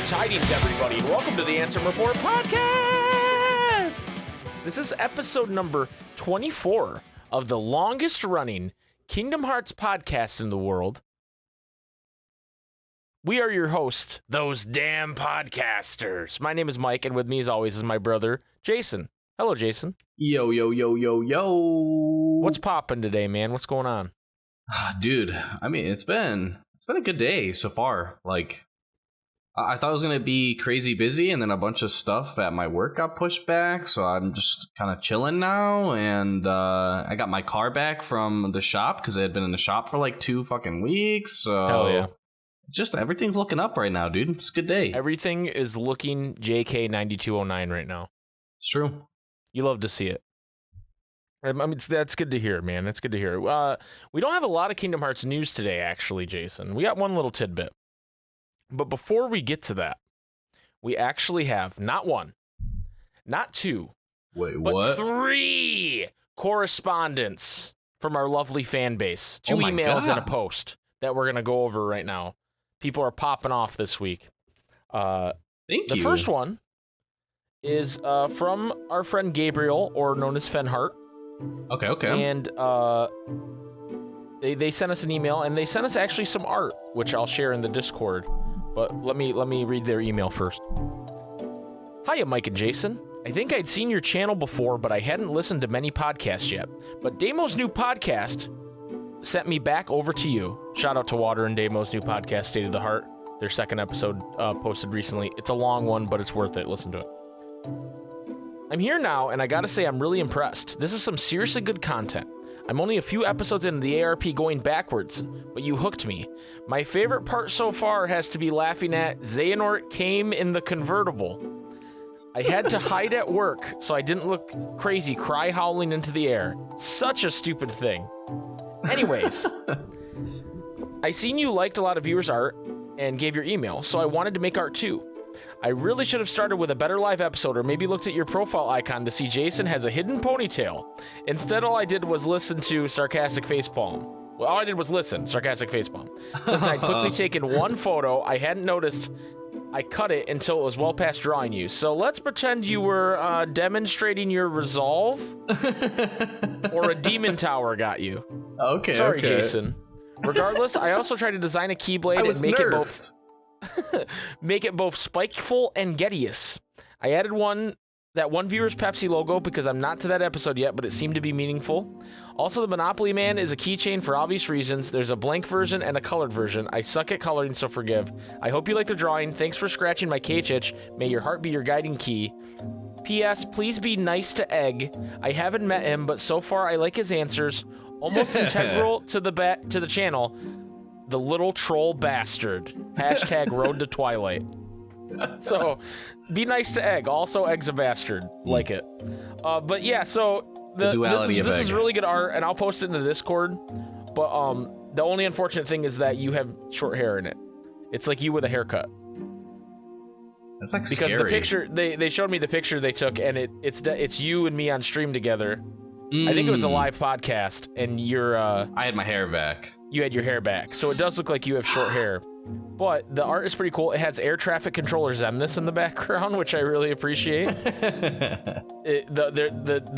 tidings, everybody, and welcome to the Ansem Report podcast. This is episode number 24 of the longest-running Kingdom Hearts podcast in the world. We are your hosts, those damn podcasters. My name is Mike, and with me, as always, is my brother, Jason. Hello, Jason. Yo, yo, yo, yo, yo. What's poppin' today, man? What's going on? Dude, I mean, it's been a good day so far. Like, I thought it was going to be crazy busy, and then a bunch of stuff at my work got pushed back, so I'm just kind of chilling now, and I got my car back from the shop, because I had been in the shop for like 2 fucking weeks, so... Hell yeah. Just everything's looking up right now, dude. It's a good day. Everything is looking JK9209 right now. It's true. You love to see it. I mean, that's good to hear, man. That's good to hear. We don't have a lot of Kingdom Hearts news today, actually, Jason. We got one little tidbit. But before we get to that, we actually have not 1, not 2, but what? 3 correspondents from our lovely fan base. 2 emails and a post that we're going to go over right now. People are popping off this week. Thank you. The first one is from our friend Gabriel, or known as Fenhart. Okay. And they sent us an email, and they sent us actually some art, which I'll share in the Discord. But let me read their email first. Hiya, Mike and Jason. I think I'd seen your channel before, but I hadn't listened to many podcasts yet. But Damo's new podcast sent me back over to you. Shout out to Water and Damo's new podcast, State of the Heart. Their second episode posted recently. It's a long one, but it's worth it. Listen to it. I'm here now, and I gotta say I'm really impressed. This is some seriously good content. I'm only a few episodes into the ARP going backwards, but you hooked me. My favorite part so far has to be laughing at Xehanort came in the convertible. I had to hide at work so I didn't look crazy cry howling into the air. Such a stupid thing. Anyways, I seen you liked a lot of viewers' art and gave your email, so I wanted to make art too. I really should have started with a better live episode, or maybe looked at your profile icon to see Jason has a hidden ponytail. Instead, all I did was listen to Sarcastic Facepalm. Well, all I did was listen, Sarcastic Facepalm. Since I'd quickly taken one photo, I hadn't noticed I cut it until it was well past drawing you. So let's pretend you were demonstrating your resolve, or a demon tower got you. Okay, Sorry, Jason. Regardless, I also tried to design a Keyblade and make it both... make it both spikeful and Ghettious. I added that one viewer's Pepsi logo because I'm not to that episode yet, but it seemed to be meaningful. Also, the Monopoly Man is a keychain for obvious reasons. There's a blank version and a colored version. I suck at coloring, so forgive. I hope you like the drawing. Thanks for scratching my cage itch. May your heart be your guiding key. P.S. Please be nice to Egg. I haven't met him, but so far I like his answers. Almost integral to the channel. The little troll bastard. Hashtag Road to Twilight. So, be nice to Egg. Also, Egg's a bastard. Like it. But yeah, so the duality of Egg. This is really good art, and I'll post it in the Discord. But the only unfortunate thing is that you have short hair in it. It's like you with a haircut. That's like because scary. The picture they showed me the picture they took, and it's you and me on stream together. I think it was a live podcast, and you're I had my hair back. You had your hair back, so it does look like you have short hair. But the art is pretty cool. It has air traffic controller Zemnis in the background, which I really appreciate. The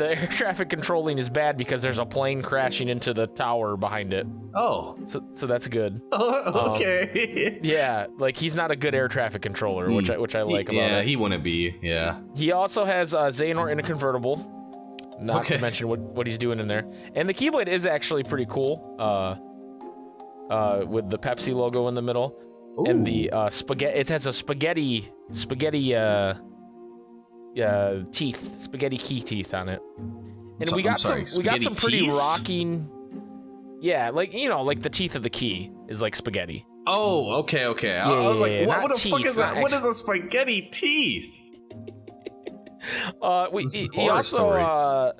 air traffic controlling is bad because there's a plane crashing into the tower behind it. Oh. So that's good. Oh, okay. Yeah, like he's not a good air traffic controller, which I like about it. Yeah, he wouldn't be, yeah. He also has Xehanort in a convertible. Not to mention what he's doing in there. And the Keyblade is actually pretty cool. With the Pepsi logo in the middle. Ooh. And the spaghetti, it has a spaghetti key teeth on it. And we got some pretty rocking. Yeah, like like the teeth of the key is like spaghetti. Oh, okay. What the fuck is that? What is a spaghetti teeth? He also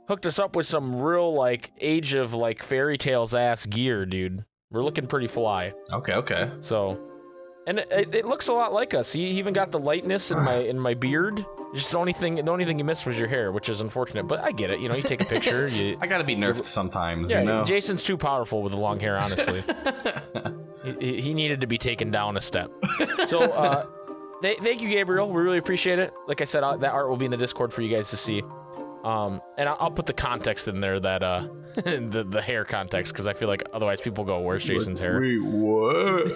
hooked us up with some real like Age of like Fairy Tales ass gear, dude. We're looking pretty fly. Okay. So, and it looks a lot like us. He even got the lightness in my beard. Just the only thing you missed was your hair, which is unfortunate. But I get it. You take a picture. I gotta be nerfed sometimes. Yeah, Jason's too powerful with the long hair. Honestly, he needed to be taken down a step. So thank you, Gabriel. We really appreciate it. Like I said, that art will be in the Discord for you guys to see. And I'll put the context in there, that the hair context, because I feel like otherwise people go, "Where's Jason's hair?" Wait, what?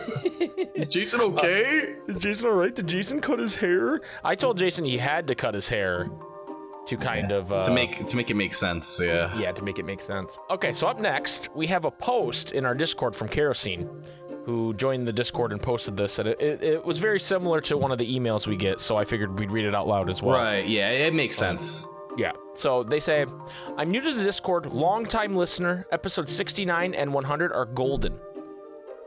Is Jason okay? Is Jason all right? Did Jason cut his hair? I told Jason he had to cut his hair to kind of to make it make sense. Yeah. Yeah, to make it make sense. Okay, so up next we have a post in our Discord from Kerosene, who joined the Discord and posted this, and it was very similar to one of the emails we get, so I figured we'd read it out loud as well. Right. Yeah, it makes sense. Yeah, so they say, I'm new to the Discord, long-time listener, episode 69 and 100 are golden.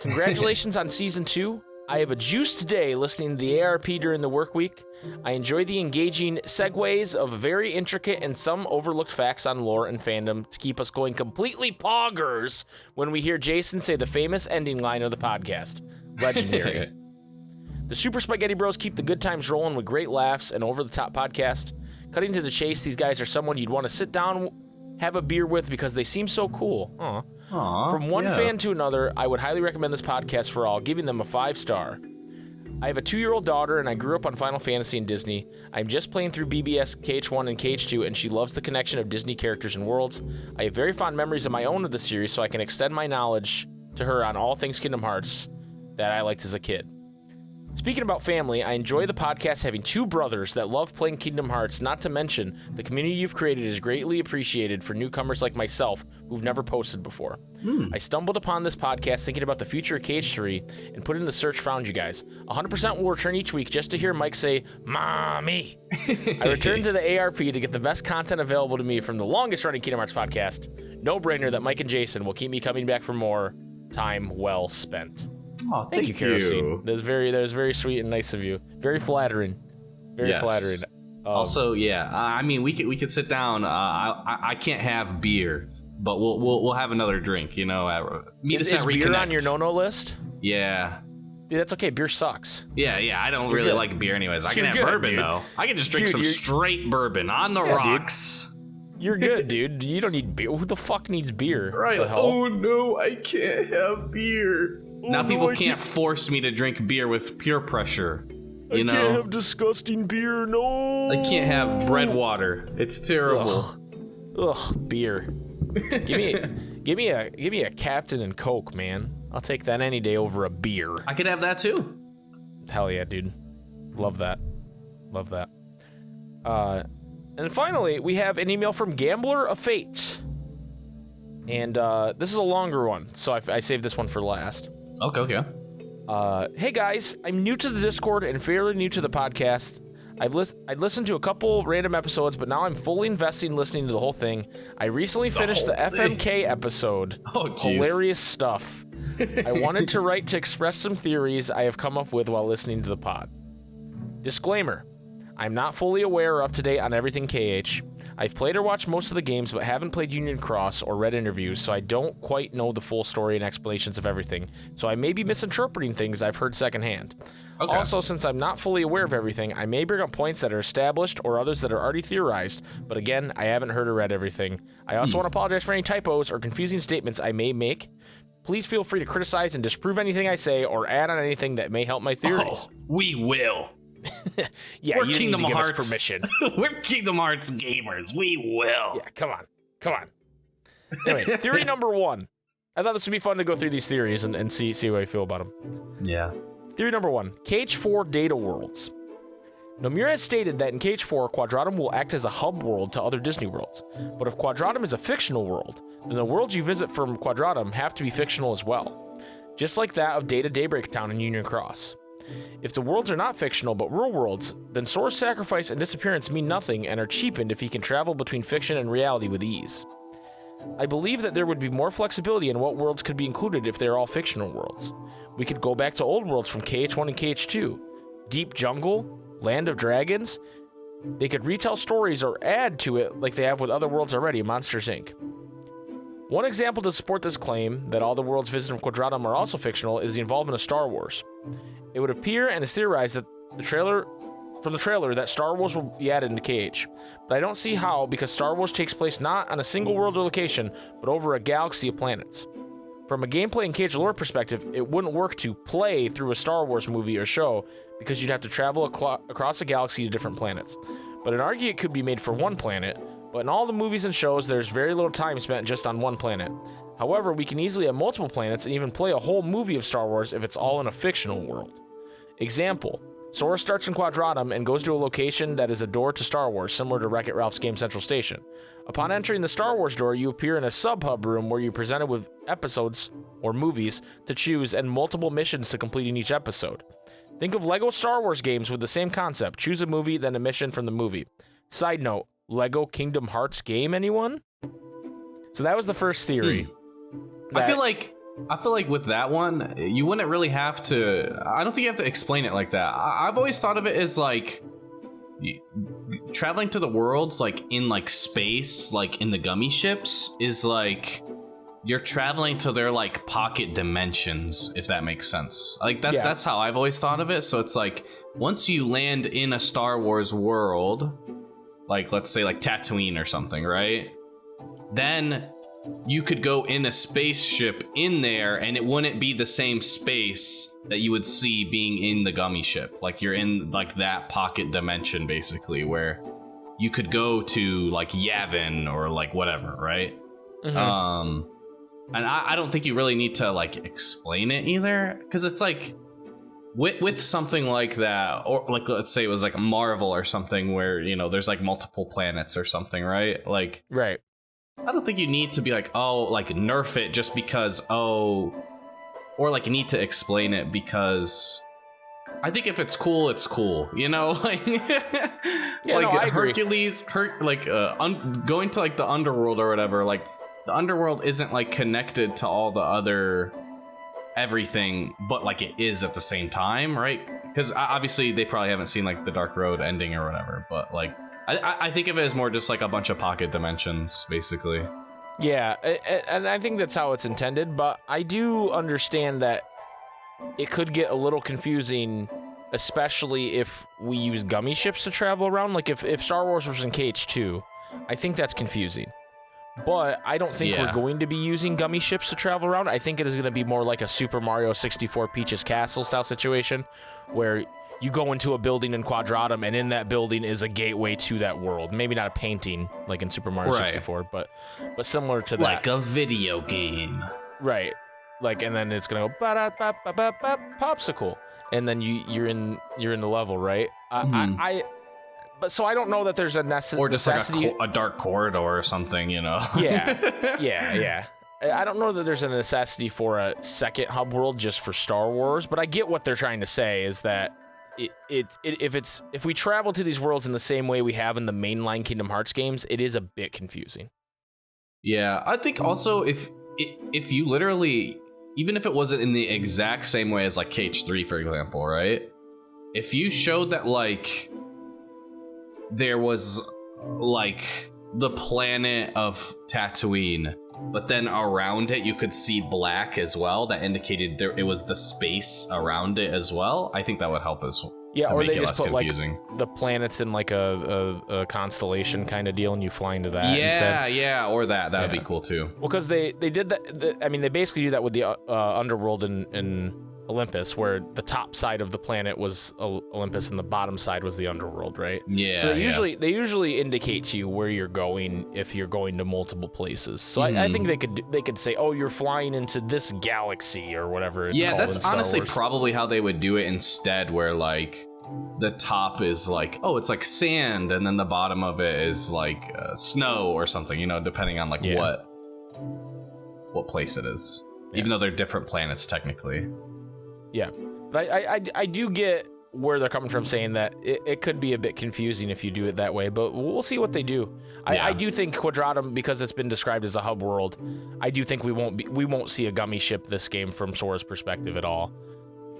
Congratulations on season 2. I have a juiced day listening to the ARP during the work week. I enjoy the engaging segues of very intricate and some overlooked facts on lore and fandom to keep us going completely poggers when we hear Jason say the famous ending line of the podcast. Legendary. The Super Spaghetti Bros keep the good times rolling with great laughs and over-the-top podcast. Cutting to the chase, these guys are someone you'd want to sit down, have a beer with because they seem so cool. Aww. From one fan to another, I would highly recommend this podcast for all, giving them a 5-star. I have a 2-year-old daughter, and I grew up on Final Fantasy and Disney. I'm just playing through BBS KH1 and KH2, and she loves the connection of Disney characters and worlds. I have very fond memories of my own of the series, so I can extend my knowledge to her on all things Kingdom Hearts that I liked as a kid. Speaking about family, I enjoy the podcast having 2 brothers that love playing Kingdom Hearts, not to mention the community you've created is greatly appreciated for newcomers like myself who've never posted before. I stumbled upon this podcast thinking about the future of KH3 and put in the search, found you guys. 100% will return each week just to hear Mike say, Mommy. I returned to the ARP to get the best content available to me from the longest running Kingdom Hearts podcast. No brainer that Mike and Jason will keep me coming back for more. Time well spent. Oh, thank you, Kerosene. That was very sweet and nice of you. Very flattering. Very flattering. Also, yeah, I mean, we could sit down. I can't have beer, but we'll have another drink. You know, meet us at Reconnect. Is beer on your no no-list? Yeah. Dude, that's okay. Beer sucks. Yeah. I don't really like beer anyways. I can have bourbon though. I can just drink some straight bourbon on the rocks. Dude. You're good, dude. You don't need beer. Who the fuck needs beer? Right. Oh no, I can't have beer. Now people can't force me to drink beer with peer pressure. You know? I can't have disgusting beer. No. I can't have bread water. It's terrible. Ugh, beer. give me a Captain and Coke, man. I'll take that any day over a beer. I could have that too. Hell yeah, dude. Love that. Love that. And finally, we have an email from Gambler of Fate. And this is a longer one, so I saved this one for last. Okay. Hey guys, I'm new to the Discord and fairly new to the podcast. I'd listened to a couple random episodes, but now I'm fully investing listening to the whole thing. I recently finished the FMK episode. Oh, geez. Hilarious stuff. I wanted to write to express some theories I have come up with while listening to the pod. Disclaimer. I'm not fully aware or up to date on everything KH. I've played or watched most of the games, but haven't played Union Cross or read interviews, so I don't quite know the full story and explanations of everything. So I may be misinterpreting things I've heard secondhand. Okay. Also, since I'm not fully aware of everything, I may bring up points that are established or others that are already theorized, but again, I haven't heard or read everything. I also want to apologize for any typos or confusing statements I may make. Please feel free to criticize and disprove anything I say or add on anything that may help my theories. Oh, we will. Yeah, we're you Kingdom need to Hearts. give us permission. We're Kingdom Hearts gamers. We will. Yeah, come on. Anyway, theory number 1. I thought this would be fun to go through these theories and see how I feel about them. Yeah. Theory number 1. KH4 data worlds. Nomura has stated that in KH4, Quadratum will act as a hub world to other Disney worlds. But if Quadratum is a fictional world, then the worlds you visit from Quadratum have to be fictional as well. Just like that of Data Daybreak Town and Union Cross. If the worlds are not fictional but real worlds, then Sora's sacrifice and disappearance mean nothing and are cheapened if he can travel between fiction and reality with ease. I believe that there would be more flexibility in what worlds could be included if they are all fictional worlds. We could go back to old worlds from KH1 and KH2. Deep Jungle, Land of Dragons. They could retell stories or add to it like they have with other worlds already, Monsters Inc. One example to support this claim that all the worlds visited from Quadratum are also fictional is the involvement of Star Wars. It would appear and is theorized that from the trailer that Star Wars will be added into KH. But I don't see how, because Star Wars takes place not on a single world or location, but over a galaxy of planets. From a gameplay and cage lore perspective, it wouldn't work to play through a Star Wars movie or show because you'd have to travel across the galaxy to different planets. But an argument could be made for one planet, but in all the movies and shows, there's very little time spent just on one planet. However, we can easily have multiple planets and even play a whole movie of Star Wars if it's all in a fictional world. Example, Sora starts in Quadratum and goes to a location that is a door to Star Wars, similar to Wreck-It Ralph's Game Central Station. Upon entering the Star Wars door, you appear in a sub-hub room where you're presented with episodes, or movies, to choose and multiple missions to complete in each episode. Think of LEGO Star Wars games with the same concept. Choose a movie, then a mission from the movie. Side note, LEGO Kingdom Hearts game, anyone? So that was the first theory. I feel like with that one, you wouldn't really have to. I don't think you have to explain it like that. I've always thought of it as like traveling to the worlds, like in like space, like in the gummy ships, is like you're traveling to their like pocket dimensions, if that makes sense. Like that. Yeah. That's how I've always thought of it. So it's like once you land in a Star Wars world, like let's say like Tatooine or something, right? Then you could go in a spaceship in there and it wouldn't be the same space that you would see being in the gummy ship. Like you're in like that pocket dimension basically where you could go to like Yavin or like whatever, right? And I don't think you really need to like explain it either, because it's like with something like that, or like let's say it was like Marvel or something where, you know, there's like multiple planets or something, right? Like right. I don't think you need to be like, oh, like nerf it just because, oh, or like you need to explain it because I think if it's cool, it's cool, you know, like, yeah, like no, I agree. Hercules, going to like the underworld or whatever, like the underworld isn't like connected to all the other everything, but like it is at the same time, right? Because obviously they probably haven't seen like the Dark Road ending or whatever, but like I think of it as more just like a bunch of pocket dimensions, basically. Yeah, and I think that's how it's intended, but I do understand that it could get a little confusing, especially if we use gummy ships to travel around. Like if Star Wars was in KH2, I think that's confusing. But I don't think we're going to be using gummy ships to travel around. I think it is going to be more like a Super Mario 64 Peach's Castle style situation, where you go into a building in Quadratum, and in that building is a gateway to that world. Maybe not a painting like in Super Mario 64, but similar to that. Like a video game. Right. Like, and then it's gonna go ba-da-ba-ba-ba-ba, popsicle, and then you're in the level, right? But so I don't know that there's a necessity. Or just like a dark corridor or something, you know? yeah. I don't know that there's a necessity for a second hub world just for Star Wars, but I get what they're trying to say is that if we travel to these worlds in the same way we have in the mainline Kingdom Hearts games, it is a bit confusing. Yeah, I think also if you literally, even if it wasn't in the exact same way as like KH3, for example, right? If you showed that like there was like the planet of Tatooine, but then around it you could see black as well, that indicated it was the space around it as well, I think that would help us. Yeah, or they just put confusing. Like the planets in like a constellation kind of deal, and you fly into that. Yeah, or that would be cool too. Well, because they did that. I mean, they basically do that with the underworld in Olympus, where the top side of the planet was Olympus and the bottom side was the underworld, right? Yeah. So they usually indicate to you where you're going if you're going to multiple places. So I think they could say, oh, you're flying into this galaxy or whatever. It's called that's in Star honestly Wars. probably how they would do it instead, where like the top is like, oh, it's like sand, and then the bottom of it is like snow or something, you know, depending on like what place it is, even though they're different planets technically. Yeah, but I do get where they're coming from, saying that it could be a bit confusing if you do it that way, but we'll see what they do. I do think Quadratum, because it's been described as a hub world, I do think we won't see a gummy ship this game from Sora's perspective at all.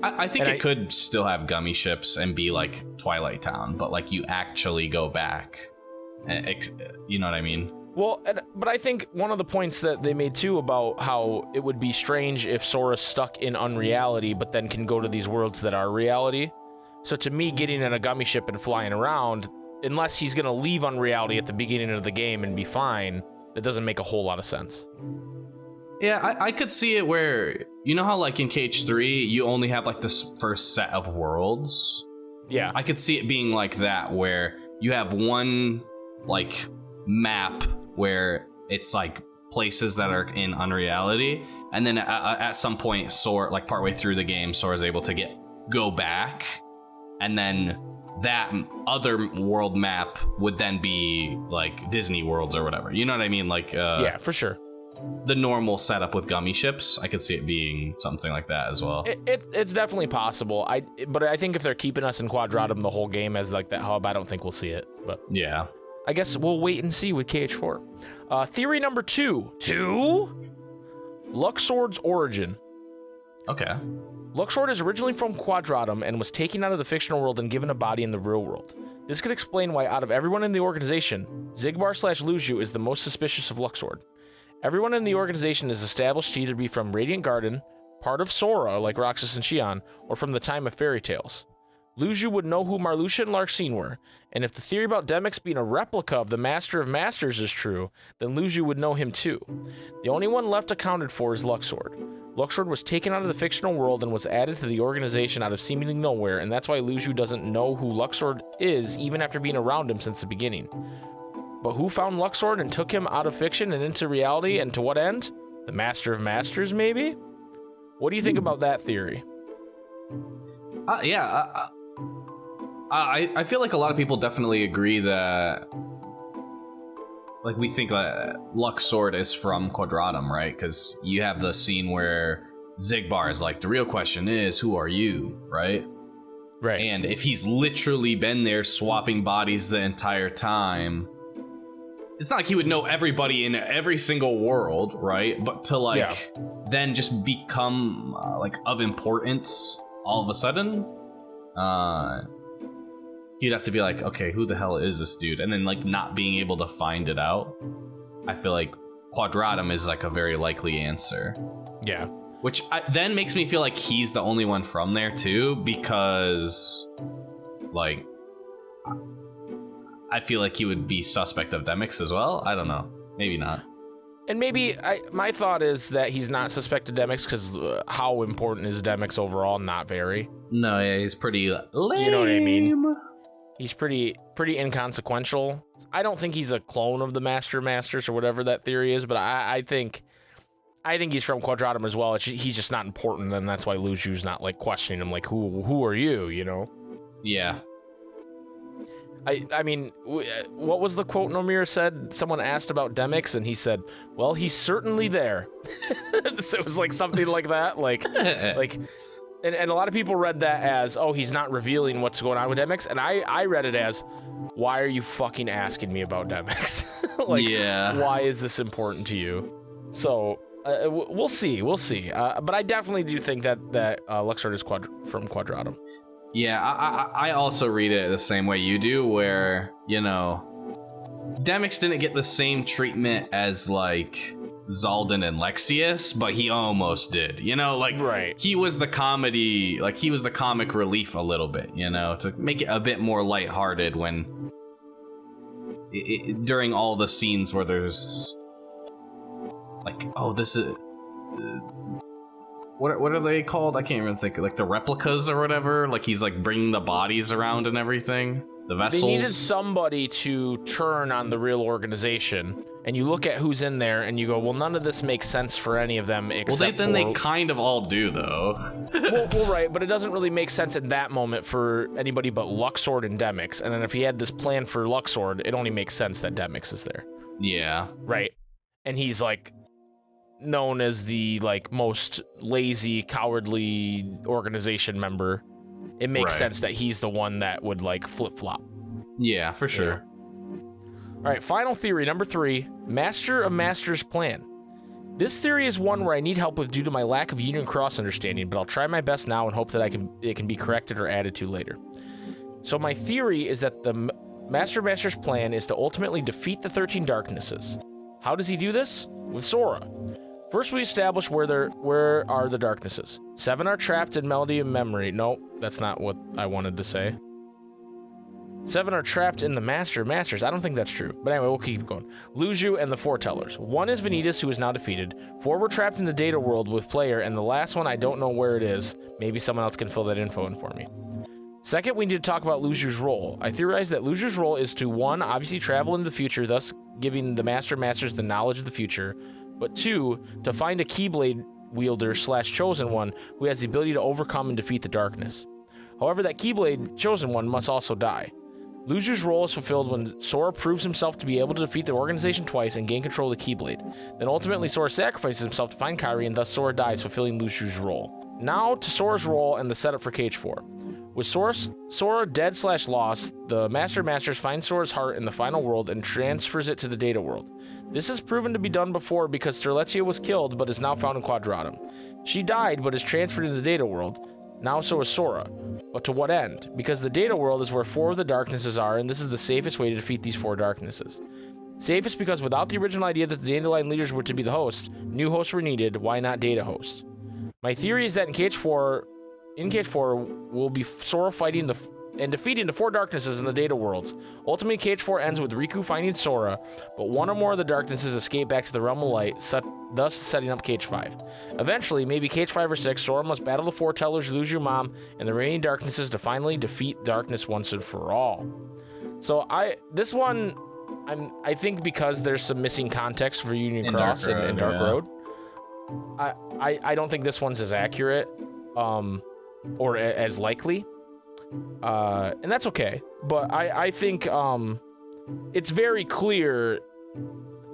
I think it could still have gummy ships and be like Twilight Town, but like you actually go back, you know what I mean? Well, but I think one of the points that they made too about how it would be strange if Sora's stuck in unreality, but then can go to these worlds that are reality. So to me, getting in a gummy ship and flying around, unless he's going to leave unreality at the beginning of the game and be fine, that doesn't make a whole lot of sense. Yeah, I could see it where, you know how like in KH3 you only have like this first set of worlds? Yeah. I could see it being like that, where you have one like map where it's like places that are in unreality, and then at some point Sora, like partway through the game, Sora's able to go back, and then that other world map would then be like Disney worlds or whatever. You know what I mean? Like yeah, for sure. The normal setup with gummy ships. I could see it being something like that as well. It's definitely possible. But I think if they're keeping us in Quadratum the whole game as like that hub, I don't think we'll see it. But yeah, I guess we'll wait and see with KH4. Theory number 2. Luxord's origin. Okay. Luxord is originally from Quadratum and was taken out of the fictional world and given a body in the real world. This could explain why out of everyone in the organization, Xigbar/Luxu is the most suspicious of Luxord. Everyone in the organization is established to either be from Radiant Garden, part of Sora, like Roxas and Xion, or from the time of fairy tales. Luxu would know who Marluxia and Larxene were, and if the theory about Demyx being a replica of the Master of Masters is true, then Luxu would know him too. The only one left accounted for is Luxord. Luxord was taken out of the fictional world and was added to the organization out of seemingly nowhere, and that's why Luxu doesn't know who Luxord is even after being around him since the beginning. But who found Luxord and took him out of fiction and into reality, and to what end? The Master of Masters, maybe? What do you think about that theory? I feel like a lot of people definitely agree that, like, we think that Luxord is from Quadratum, right? Because you have the scene where Xigbar is like, the real question is, who are you, right? Right. And if he's literally been there swapping bodies the entire time, it's not like he would know everybody in every single world, right? But to like then just become like of importance all of a sudden, you'd have to be like, okay, who the hell is this dude? And then like not being able to find it out. I feel like Quadratum is like a very likely answer. Yeah. Which then makes me feel like he's the only one from there too, because like I feel like he would be suspect of Demyx as well. I don't know. Maybe not. And maybe my thought is that he's not suspected Demyx because how important is Demyx overall? Not very. No, yeah, he's pretty lame. You know what I mean? He's pretty inconsequential. I don't think he's a clone of the Master of Masters or whatever that theory is, but I think he's from Quadratum as well. He's just not important, and that's why Luxu's not like questioning him, like who are you? You know? Yeah. I mean, what was the quote Nomura said? Someone asked about Demyx, and he said, "Well, he's certainly there." So it was like something like that, like. And a lot of people read that as, oh, he's not revealing what's going on with Demyx, and I read it as, why are you fucking asking me about Demyx? Like, why is this important to you? So, we'll see. But I definitely do think that Luxord is from Quadratum. Yeah, I also read it the same way you do, where, you know, Demyx didn't get the same treatment as, like, Zaldin and Lexius, but he almost did, you know, like, he was the comedy, like, he was the comic relief a little bit, you know, to make it a bit more lighthearted when, during all the scenes where there's, like, oh, this is, what are they called? I can't even think, like, the replicas or whatever, like, he's, like, bringing the bodies around and everything, the vessels. They needed somebody to turn on the real organization. And you look at who's in there, and you go, well, none of this makes sense for any of them except then they kind of all do, though. well, right, but it doesn't really make sense at that moment for anybody but Luxord and Demyx. And then if he had this plan for Luxord, it only makes sense that Demyx is there. Yeah. Right. And he's, like, known as the, like, most lazy, cowardly organization member. It makes sense that he's the one that would, like, flip-flop. Yeah, for sure. Yeah. All right, final theory, number 3, Master of Masters plan. This theory is one where I need help with due to my lack of Union Cross understanding, but I'll try my best now and hope that it can be corrected or added to later. So my theory is that the Master of Masters plan is to ultimately defeat the 13 Darknesses. How does he do this? With Sora. First, we establish where are the Darknesses. 7 are trapped in Melody of Memory. No, that's not what I wanted to say. 7 are trapped in the Masters. I don't think that's true. But anyway, we'll keep going. Luju and the Foretellers. 1 is Vanitas, who is now defeated. 4 were trapped in the data world with player, and the last one, I don't know where it is. Maybe someone else can fill that info in for me. Second, we need to talk about Luju's role. I theorize that Luju's role is to, 1, obviously travel into the future, thus giving the Masters the knowledge of the future, but 2, to find a Keyblade wielder / chosen one who has the ability to overcome and defeat the darkness. However, that Keyblade chosen one must also die. Luju's role is fulfilled when Sora proves himself to be able to defeat the organization twice and gain control of the Keyblade. Then ultimately Sora sacrifices himself to find Kairi, and thus Sora dies, fulfilling Luju's role. Now to Sora's role and the setup for Cage 4. With Sora dead / lost, the Masters finds Sora's heart in the final world and transfers it to the data world. This has proven to be done before because Sterletia was killed but is now found in Quadratum. She died but is transferred into the data world. Now so is Sora. But to what end? Because the data world is where 4 of the darknesses are, and this is the safest way to defeat these 4 darknesses. Safest because without the original idea that the Dandelion leaders were to be the hosts, new hosts were needed. Why not data hosts? My theory is that in Cage 4 will be Sora fighting and defeating the 4 darknesses in the data worlds. Ultimately, Cage 4 ends with Riku finding Sora, but 1 or more of the darknesses escape back to the realm of light, thus setting up Cage 5. Eventually, maybe Cage 5 or 6, Sora must battle the Foretellers, Luju Mom, and the remaining darknesses to finally defeat darkness once and for all. So I think because there's some missing context for Union Cross and Dark Road, I don't think this one's as accurate. Or as likely, and that's okay. But I think it's very clear.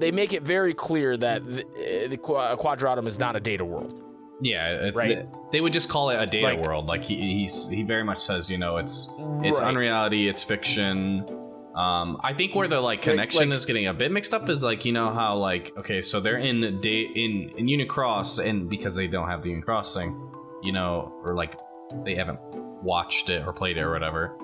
They make it very clear that the Quadratum is not a data world. Yeah, right. They would just call it a data world. Like he very much says, it's unreality, it's fiction. I think where the connection is getting a bit mixed up is how okay, so they're in Unicross, and because they don't have the Unicross thing, or they haven't watched it or played it or whatever.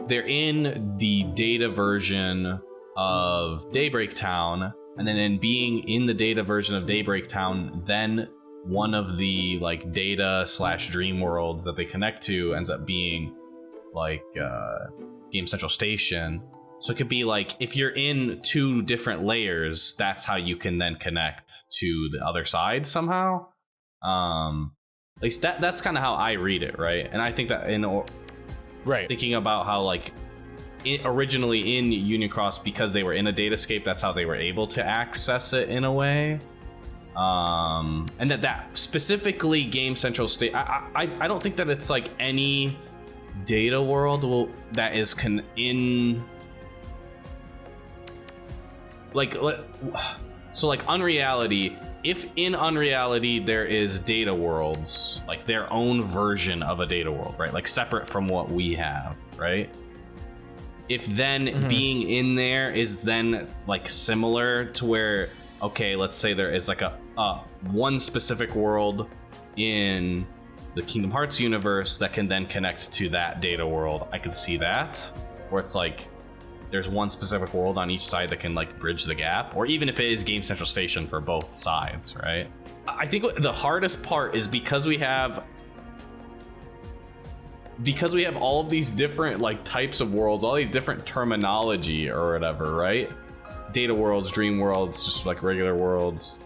They're in the data version of Daybreak Town, and then in being in the data version of Daybreak Town, then one of the data / dream worlds that they connect to ends up being Game Central Station. So it could be if you're in 2 different layers, that's how you can then connect to the other side somehow. At least that's kind of how I read it, right? And I think that thinking about how originally in Unicross, because they were in a datascape, that's how they were able to access it in a way. And that specifically Game Central State, I don't think that it's any data world that is so Unreality, if in Unreality there is data worlds, their own version of a data world, right? Separate from what we have, right? If then being in there is then similar to where, okay, let's say there is a one specific world in the Kingdom Hearts universe that can then connect to that data world. I could see that, where it's there's one specific world on each side that can bridge the gap, or even if it is Game Central Station for both sides, right? I think the hardest part is because we have all of these different types of worlds, all these different terminology or whatever, right? Data worlds, dream worlds, just regular worlds.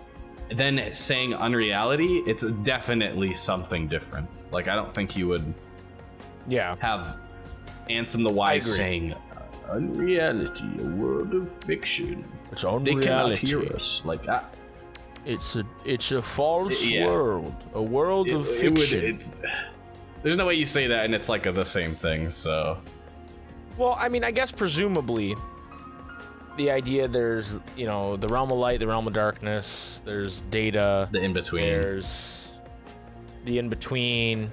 Then saying Unreality, it's definitely something different. I don't think you would have Ansem the Wise saying Unreality, a world of fiction. It's unreality. They cannot hear us like that. It's a false world, a world of fiction. There's no way you say that and it's the same thing. So, well, I mean, I guess presumably the idea there's the realm of light, the realm of darkness. There's data. The in between. There's the in between.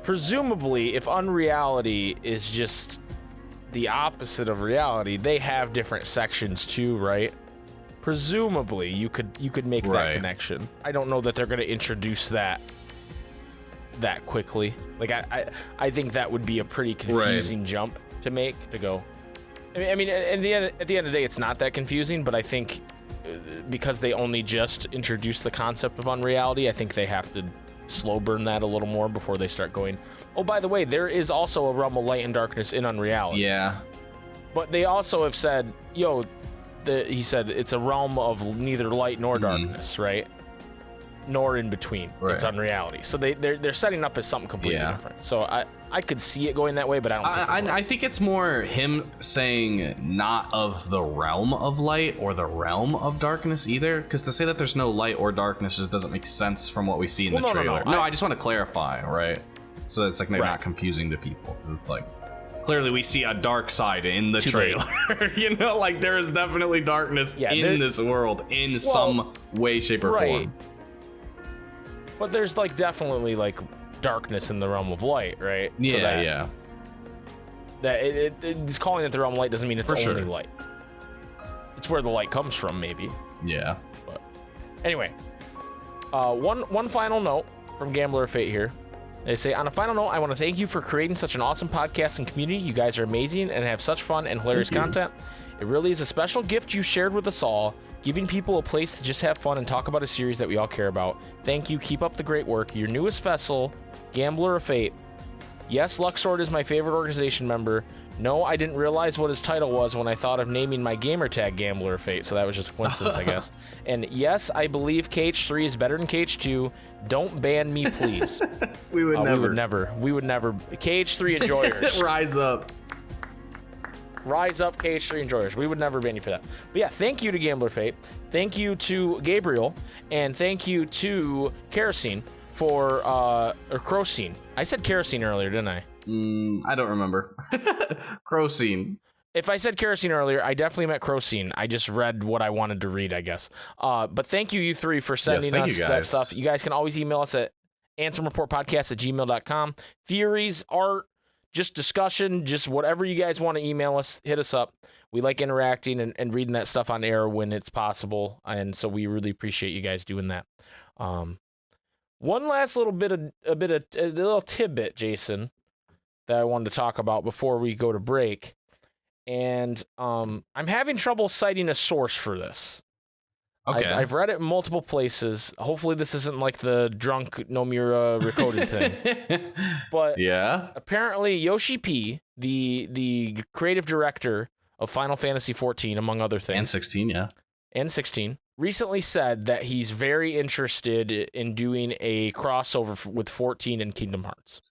Presumably, if Unreality is just the opposite of reality, they have different sections too, right? Presumably you could make that connection. I don't know that they're going to introduce that quickly. I think that would be a pretty confusing jump to make, to go. I mean at the end of the day, it's not that confusing, but I think because they only just introduced the concept of Unreality, I think they have to slow burn that a little more before they start going, oh, by the way, there is also a realm of light and darkness in Unreality. Yeah. But they also have said, he said it's a realm of neither light nor darkness, right? Nor in between. Right. It's Unreality. So they're setting up as something completely different. So I could see it going that way, but I don't think I think it's more him saying not of the realm of light or the realm of darkness either, because to say that there's no light or darkness just doesn't make sense from what we see in the trailer. No, I just want to clarify, right? So it's like maybe not confusing to people, because it's like, clearly we see a dark side in the trailer. You know, like there is definitely darkness in this world in some way, shape, or form. But there's like definitely like darkness in the realm of light, right? Yeah, so that it's calling it the realm of light doesn't mean it's only light. It's where the light comes from, maybe. Yeah. But anyway, one final note from Gambler of Fate here. They say, on a final note, I want to thank you for creating such an awesome podcast and community. You guys are amazing and have such fun and hilarious content. It really is a special gift you shared with us all, giving people a place to just have fun and talk about a series that we all care about. Thank you. Keep up the great work. Your newest vessel, Gambler of Fate. Yes, Luxord is my favorite organization member. No, I didn't realize what his title was when I thought of naming my gamer tag Gambler of Fate, so that was just a coincidence, I guess. And yes, I believe KH3 is better than KH2. Don't ban me, please. We would never. We would never. KH3 enjoyers. Rise up. Rise up, KH3 enjoyers. We would never ban you for that. But yeah, thank you to Gambler Fate. Thank you to Gabriel. And thank you to Kerosene for, or Crocine. I said Kerosene earlier, didn't I? I don't remember. Crocine. If I said Kerosene earlier, I definitely meant Crocine. I just read what I wanted to read, I guess. But thank you three, for sending us that stuff. You guys can always email us at answemreportpodcast@gmail.com. Theories, art, just discussion, just whatever you guys want to email us, hit us up. We like interacting and reading that stuff on air when it's possible, and so we really appreciate you guys doing that. One last little little tidbit, Jason, that I wanted to talk about before we go to break. And I'm having trouble citing a source for this. Okay. I've read it in multiple places. Hopefully this isn't like the drunk Nomura Recoded thing. But yeah, apparently Yoshi P, the creative director of Final Fantasy XIV, among other things. And 16, yeah. And 16, recently said that he's very interested in doing a crossover with 14 and Kingdom Hearts.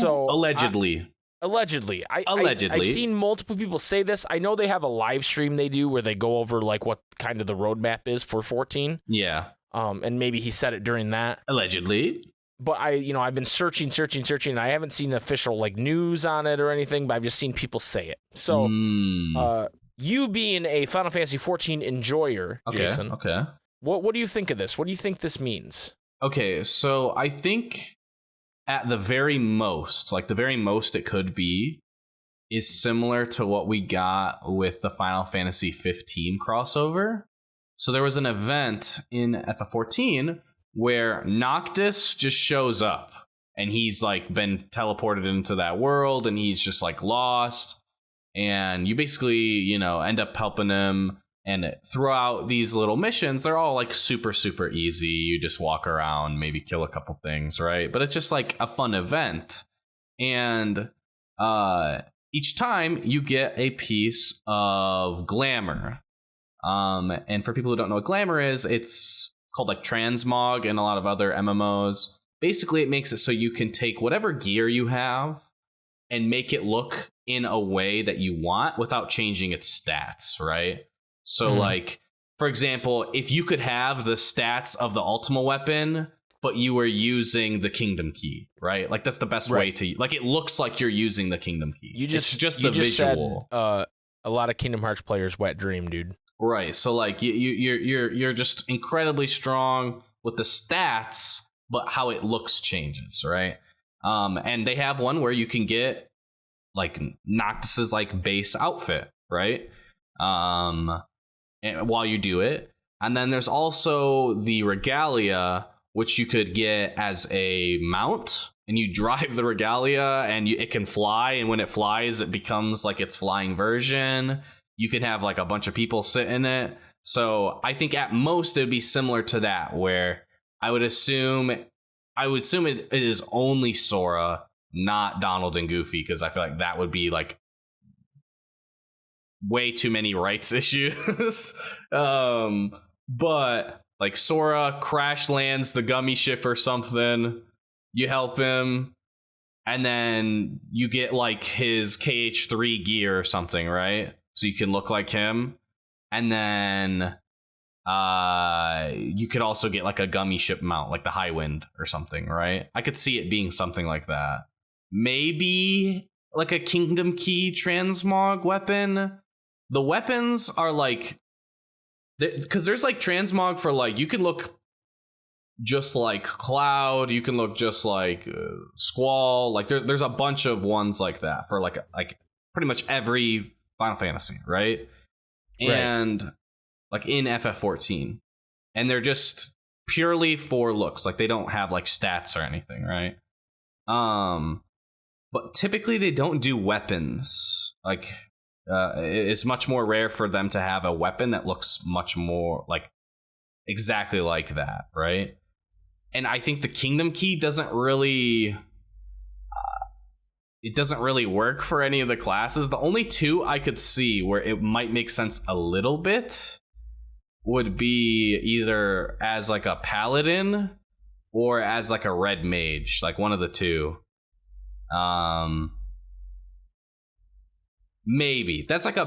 So allegedly. Allegedly. I've seen multiple people say this. I know they have a live stream they do where they go over like what kind of the roadmap is for 14. Yeah. And maybe he said it during that. Allegedly. But I've been searching, and I haven't seen official like news on it or anything, but I've just seen people say it. So, you being a Final Fantasy 14 enjoyer, Jason. Okay. What do you think of this? What do you think this means? Okay, so I think at the very most it could be is similar to what we got with the Final Fantasy 15 crossover. So there was an event in FF14 where Noctis just shows up and he's like been teleported into that world and he's just like lost, and you basically, end up helping him. And throughout these little missions, they're all like super, super easy. You just walk around, maybe kill a couple things, right? But it's just like a fun event. And each time you get a piece of glamour. And for people who don't know what glamour is, it's called like transmog and a lot of other MMOs. Basically, it makes it so you can take whatever gear you have and make it look in a way that you want without changing its stats, right? So, like, for example, if you could have the stats of the Ultima weapon, but you were using the Kingdom Key, right? Like, that's the best way to... Like, it looks like you're using the Kingdom Key. It's just the visual. Said, a lot of Kingdom Hearts players' wet dream, dude. Right. So, like, you're just incredibly strong with the stats, but how it looks changes, right? And they have one where you can get, like, Noctis's, like, base outfit, right? And while you do it. And then there's also the regalia, which you could get as a mount, and you drive the regalia and it can fly, and when it flies it becomes like its flying version. You can have like a bunch of people sit in it. So I think at most it would be similar to that, where I would assume it is only Sora, not Donald and Goofy, because I feel like that would be like way too many rights issues. But like Sora crash lands the gummy ship or something, you help him, and then you get like his KH3 gear or something, right? So you can look like him, and then you could also get like a gummy ship mount, like the High Wind or something, right? I could see it being something like that. Maybe like a Kingdom Key transmog weapon. The weapons are like, because there's like transmog for like, you can look just like Cloud, you can look just like Squall, like there's a bunch of ones like that for like pretty much every Final Fantasy, right? And like in FF14, and they're just purely for looks, like they don't have like stats or anything, right? But typically they don't do weapons. Like it's much more rare for them to have a weapon that looks much more like exactly like that, right? And I think the Kingdom Key doesn't really it doesn't really work for any of the classes. The only two I could see where it might make sense a little bit would be either as like a paladin or as like a red mage, like one of the two. Maybe that's like a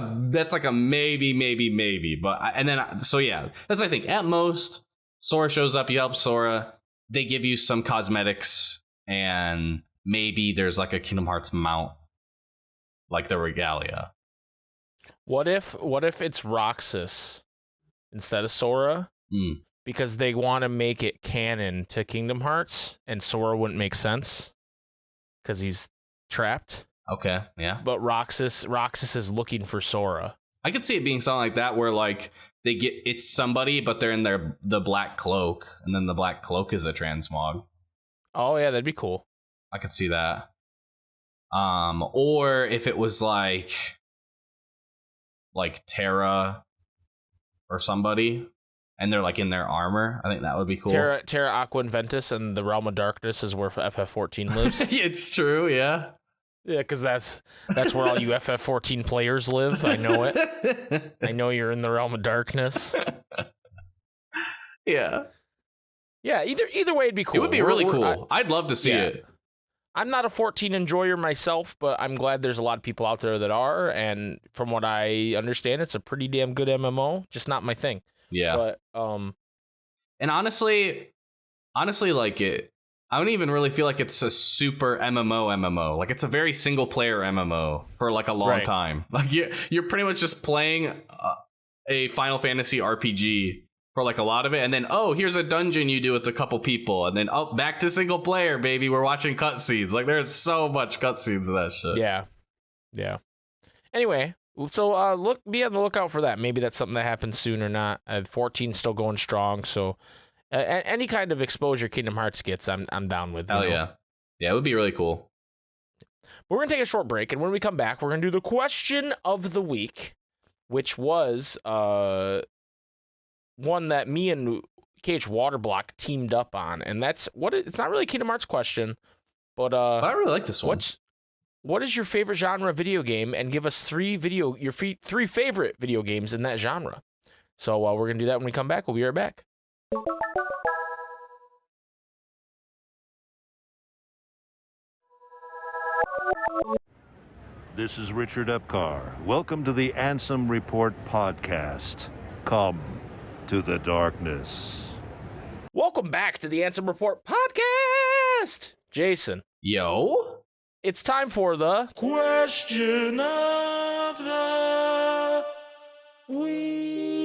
maybe, but so yeah, that's I think at most Sora shows up, you help Sora, they give you some cosmetics, and maybe there's like a Kingdom Hearts mount, like the Regalia. What if it's Roxas instead of Sora? Because they want to make it canon to Kingdom Hearts, and Sora wouldn't make sense because he's trapped. Okay, yeah. But Roxas is looking for Sora. I could see it being something like that, where like it's somebody, but they're in the black cloak, and then the black cloak is a transmog. Oh yeah, that'd be cool. I could see that. Or if it was like Terra or somebody, and they're like in their armor, I think that would be cool. Terra, Aqua, and Ventus, and the Realm of Darkness is where FF14 lives. It's true, yeah. Yeah, because that's where all you FF14 players live. I know it. I know you're in the Realm of Darkness. Yeah. Yeah, either way, it'd be cool. It would be really cool. I'd love to see it. I'm not a 14 enjoyer myself, but I'm glad there's a lot of people out there that are, and from what I understand, it's a pretty damn good MMO, just not my thing. Yeah. But and honestly, like I don't even really feel like it's a super MMO. Like it's a very single player MMO for like a long time. Like you're pretty much just playing a Final Fantasy RPG for like a lot of it, and then here's a dungeon you do with a couple people, and then back to single player, baby. We're watching cutscenes. Like there's so much cutscenes of that shit. Yeah. Anyway, so be on the lookout for that. Maybe that's something that happens soon or not. 14's still going strong, so any kind of exposure Kingdom Hearts gets, I'm down with. Hell yeah, it would be really cool. We're gonna take a short break, and when we come back, we're gonna do the question of the week, which was one that me and KH Waterblock teamed up on, and that's it's not really a Kingdom Hearts question, but I really like this one. What is your favorite genre of video game, and give us three favorite video games in that genre. So we're gonna do that when we come back. We'll be right back. This is Richard Epcar. Welcome to the Ansem Report podcast. Come to the darkness. Welcome back to the Ansem Report podcast. Jason. Yo. It's time for the question of the week.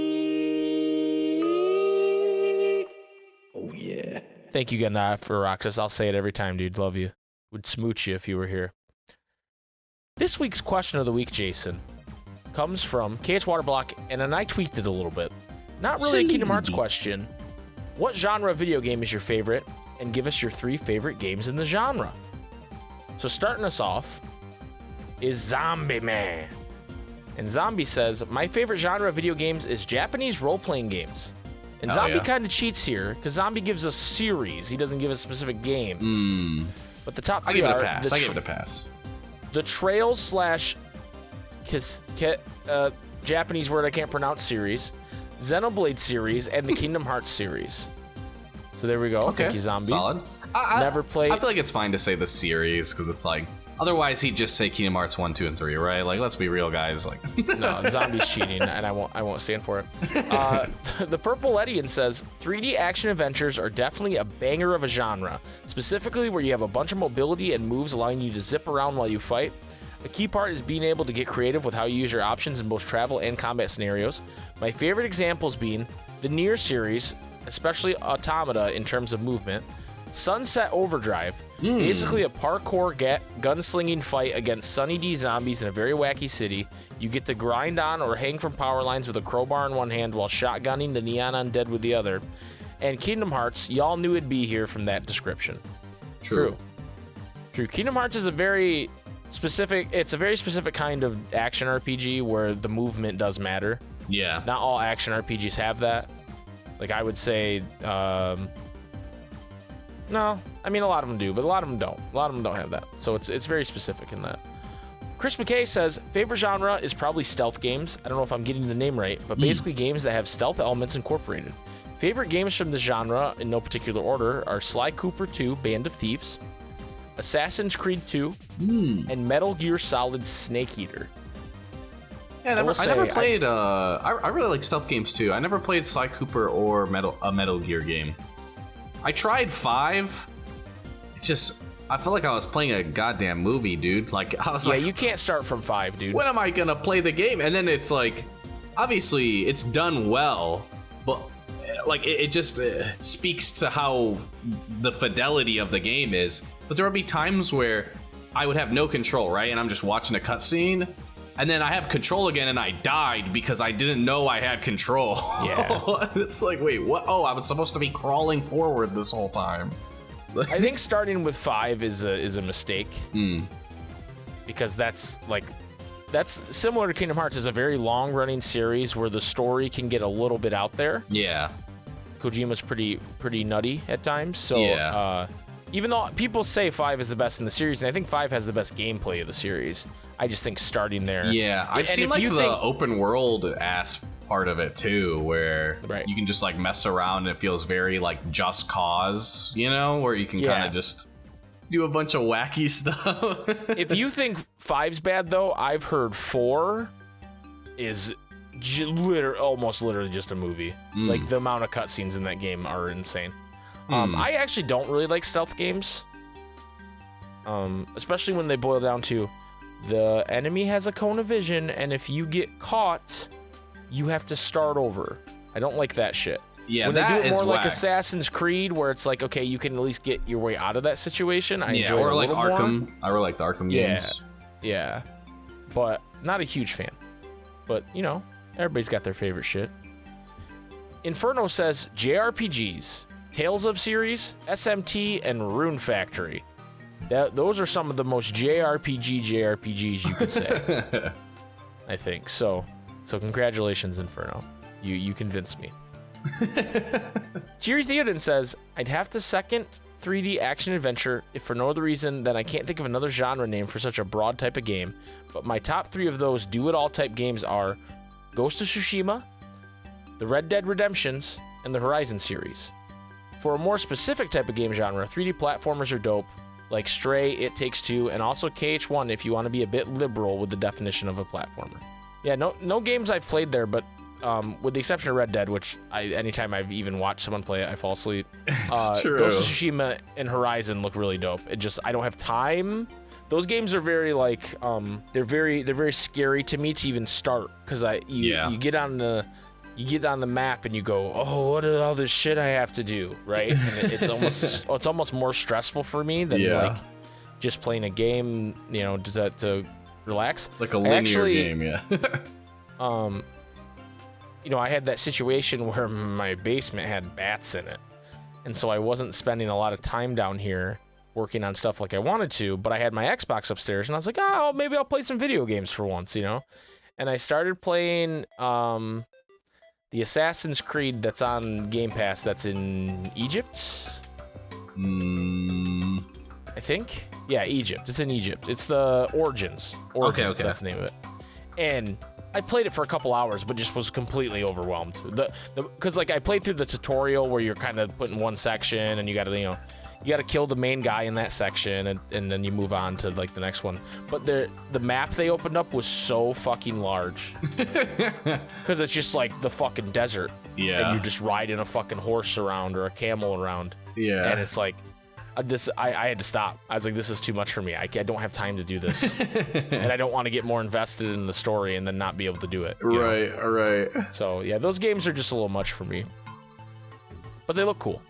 Oh, yeah. Thank you again for Roxas. I'll say it every time, dude. Love you. Would smooch you if you were here. This week's question of the week, Jason, comes from KH Waterblock, and then I tweaked it a little bit. Not really a Kingdom Hearts question. What genre of video game is your favorite? And give us your 3 favorite games in the genre. So starting us off is Zombie Man. And Zombie says, my favorite genre of video games is Japanese role-playing games. And Zombie kind of cheats here, because Zombie gives us series. He doesn't give us specific games. But the top three are... I give it a pass. The Trails / Japanese word I can't pronounce series, Xenoblade series, and the Kingdom Hearts series. So there we go. Okay. Thank you, Zombie. Solid. Never played. I feel like it's fine to say the series because it's like otherwise he'd just say Kingdom Hearts 1, 2, and 3, right? Like let's be real, guys. Like no, Zombie's cheating, and I won't stand for it. The Purple Edian says 3D action adventures are definitely a banger of a genre, specifically where you have a bunch of mobility and moves allowing you to zip around while you fight. A key part is being able to get creative with how you use your options in both travel and combat scenarios. My favorite examples being the Nier series, especially Automata in terms of movement, Sunset Overdrive, basically a parkour gunslinging fight against Sunny D zombies in a very wacky city. You get to grind on or hang from power lines with a crowbar in one hand while shotgunning the neon undead with the other. And Kingdom Hearts, y'all knew it'd be here from that description. True. Kingdom Hearts is a very specific kind of action RPG where the movement does matter. Yeah. Not all action RPGs have that. Like I would say, no, I mean a lot of them do, but a lot of them don't. A lot of them don't have that. So it's very specific in that. Chris McKay says, favorite genre is probably stealth games. I don't know if I'm getting the name right, but basically games that have stealth elements incorporated. Favorite games from the genre, in no particular order, are Sly Cooper 2, Band of Thieves, Assassin's Creed 2, and Metal Gear Solid Snake Eater. Yeah, I never played. I really like stealth games too. I never played Sly Cooper or a Metal Gear game. I tried 5. It's just I felt like I was playing a goddamn movie, dude. Like I was like, you can't start from 5, dude. When am I gonna play the game? And then it's like, obviously it's done well, but like it just speaks to how the fidelity of the game is. But there would be times where I would have no control, right? And I'm just watching a cutscene, and then I have control again, and I died because I didn't know I had control. Yeah. It's like, wait, what? Oh, I was supposed to be crawling forward this whole time. I think starting with 5 is a mistake. Because that's similar to Kingdom Hearts. Is a very long-running series where the story can get a little bit out there. Yeah. Kojima's pretty nutty at times. So, yeah. Even though people say 5 is the best in the series, and I think 5 has the best gameplay of the series, I just think starting there. Yeah, I've seen like the open world ass part of it too, where you can just like mess around and it feels very like Just Cause, you know, where you can kind of just do a bunch of wacky stuff. If you think 5's bad though, I've heard 4 is almost literally just a movie. Like the amount of cutscenes in that game are insane. I actually don't really like stealth games, especially when they boil down to the enemy has a cone of vision, and if you get caught, you have to start over. I don't like that shit. Yeah, when that they do it is more like whack. Assassin's Creed, where it's like, okay, you can at least get your way out of that situation. I enjoy or it a like little Arkham. more. I really like the Arkham games. Yeah, but not a huge fan. But you know, everybody's got their favorite shit. Inferno says JRPGs. Tales of series, SMT, and Rune Factory. Those are some of the most JRPGs you could say. I think so. So congratulations, Inferno. You convinced me. Cheery Theoden says, I'd have to second 3D action adventure if for no other reason than I can't think of another genre name for such a broad type of game. But my top 3 of those do-it-all type games are Ghost of Tsushima, the Red Dead Redemptions, and the Horizon series. For a more specific type of game genre, 3D platformers are dope, like Stray, It Takes Two, and also KH1 if you want to be a bit liberal with the definition of a platformer. Yeah, no games I've played there, but with the exception of Red Dead, which anytime I've even watched someone play it, I fall asleep. It's true. Ghost of Tsushima and Horizon look really dope. I don't have time. Those games are very like they're very scary to me to even start because you get on the map and you go, oh, what is all this shit I have to do, right? And it's almost more stressful for me than like just playing a game, you know, to relax. Like a linear game, yeah. You know, I had that situation where my basement had bats in it, and so I wasn't spending a lot of time down here working on stuff like I wanted to. But I had my Xbox upstairs, and I was like, oh, maybe I'll play some video games for once, you know. And I started playing the Assassin's Creed that's on Game Pass that's in Egypt? I think. Yeah, Egypt. It's in Egypt. It's the Origins. Okay. That's the name of it. And I played it for a couple hours, but just was completely overwhelmed. Because like I played through the tutorial where you're kind of put in one section and you got to kill the main guy in that section and then you move on to like the next one. But the map they opened up was so fucking large. Because it's just like the fucking desert. Yeah. And you're just riding a fucking horse around or a camel around. Yeah. And it's like, I had to stop. I was like, this is too much for me. I don't have time to do this. And I don't want to get more invested in the story and then not be able to do it. Right. So, yeah, those games are just a little much for me. But they look cool.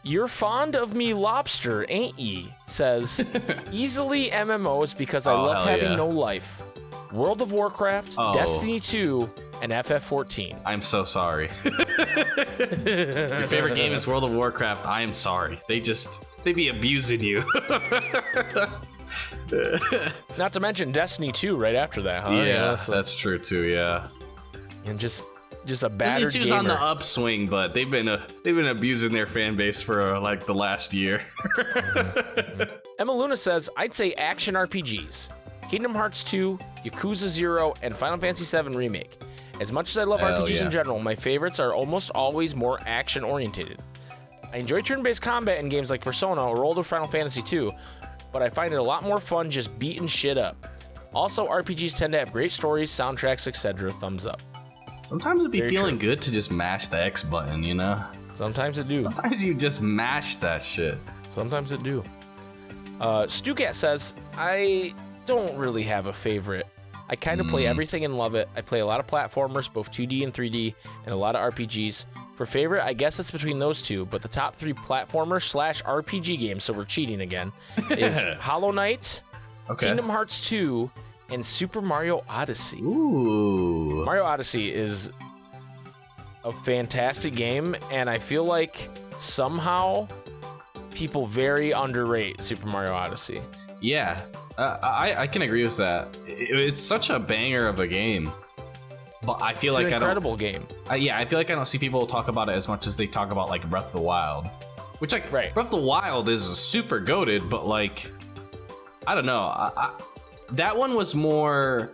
You're fond of me lobster, ain't ye? Says, easily MMOs because I love having no life. World of Warcraft, Destiny 2, and FF14. I'm so sorry. Your favorite game is World of Warcraft. I am sorry. They be abusing you. Not to mention Destiny 2 right after that, huh? Yeah, that's true too, yeah. And just a battered Destiny 2's on the upswing, but they've been abusing their fan base for like the last year. Emma Luna says, I'd say action RPGs. Kingdom Hearts 2, Yakuza 0, and Final Fantasy VII Remake. As much as I love RPGs in general, my favorites are almost always more action-orientated. I enjoy turn-based combat in games like Persona or older Final Fantasy 2, but I find it a lot more fun just beating shit up. Also, RPGs tend to have great stories, soundtracks, etc. Thumbs up. Sometimes it'd be feeling good to just mash the X button, you know? Sometimes it do. Sometimes you just mash that shit. Sometimes it do. Stucat says, I don't really have a favorite. I kind of play everything and love it. I play a lot of platformers, both 2D and 3D, and a lot of RPGs. For favorite, I guess it's between those two, but the top 3 platformer/RPG games, so we're cheating again, is Hollow Knight, Kingdom Hearts 2, and Super Mario Odyssey. Ooh. Mario Odyssey is a fantastic game, and I feel like somehow people very underrate Super Mario Odyssey. Yeah, I can agree with that. It's such a banger of a game, but I feel like it's an incredible game. I feel like I don't see people talk about it as much as they talk about like Breath of the Wild, which like Breath of the Wild is super goated, but like I don't know, that one was more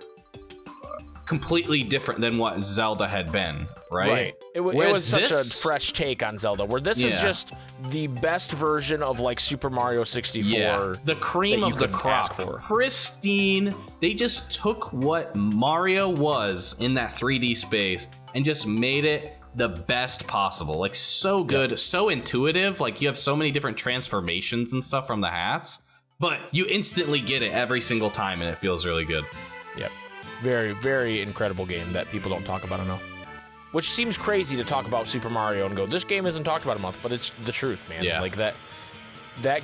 completely different than what Zelda had been, right? It was such a fresh take on Zelda, where this is just the best version of like Super Mario 64. Yeah, the cream of the crop. Pristine. They just took what Mario was in that 3D space and just made it the best possible. Like so good, so intuitive. Like you have so many different transformations and stuff from the hats, but you instantly get it every single time and it feels really good. Yep. Very, very incredible game that people don't talk about enough. Which seems crazy to talk about Super Mario and go, this game isn't talked about enough, but it's the truth, man. Yeah. Like that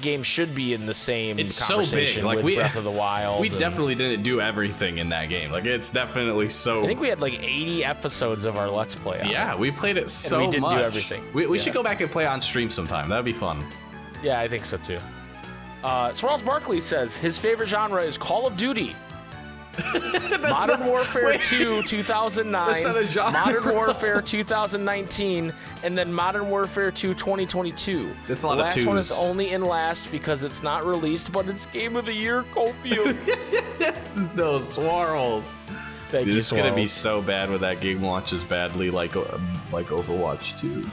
game should be in the same it's conversation so big. Like with Breath of the Wild. We definitely didn't do everything in that game. Like it's definitely so. I think we had like 80 episodes of our Let's Play on it. We played it so much. And we didn't do everything. We should go back and play on stream sometime. That'd be fun. Yeah, I think so too. Swirls Barkley says his favorite genre is Call of Duty. Modern Warfare 2 2009, That's not a genre. Modern Warfare 2019, and then Modern Warfare 2 2022. That's a lot the of last twos. one is only in last because it's not released, but it's Game of the Year copium. Those swirls. Thank you, It's gonna be Swirls. so bad when that game launches badly, like Overwatch 2.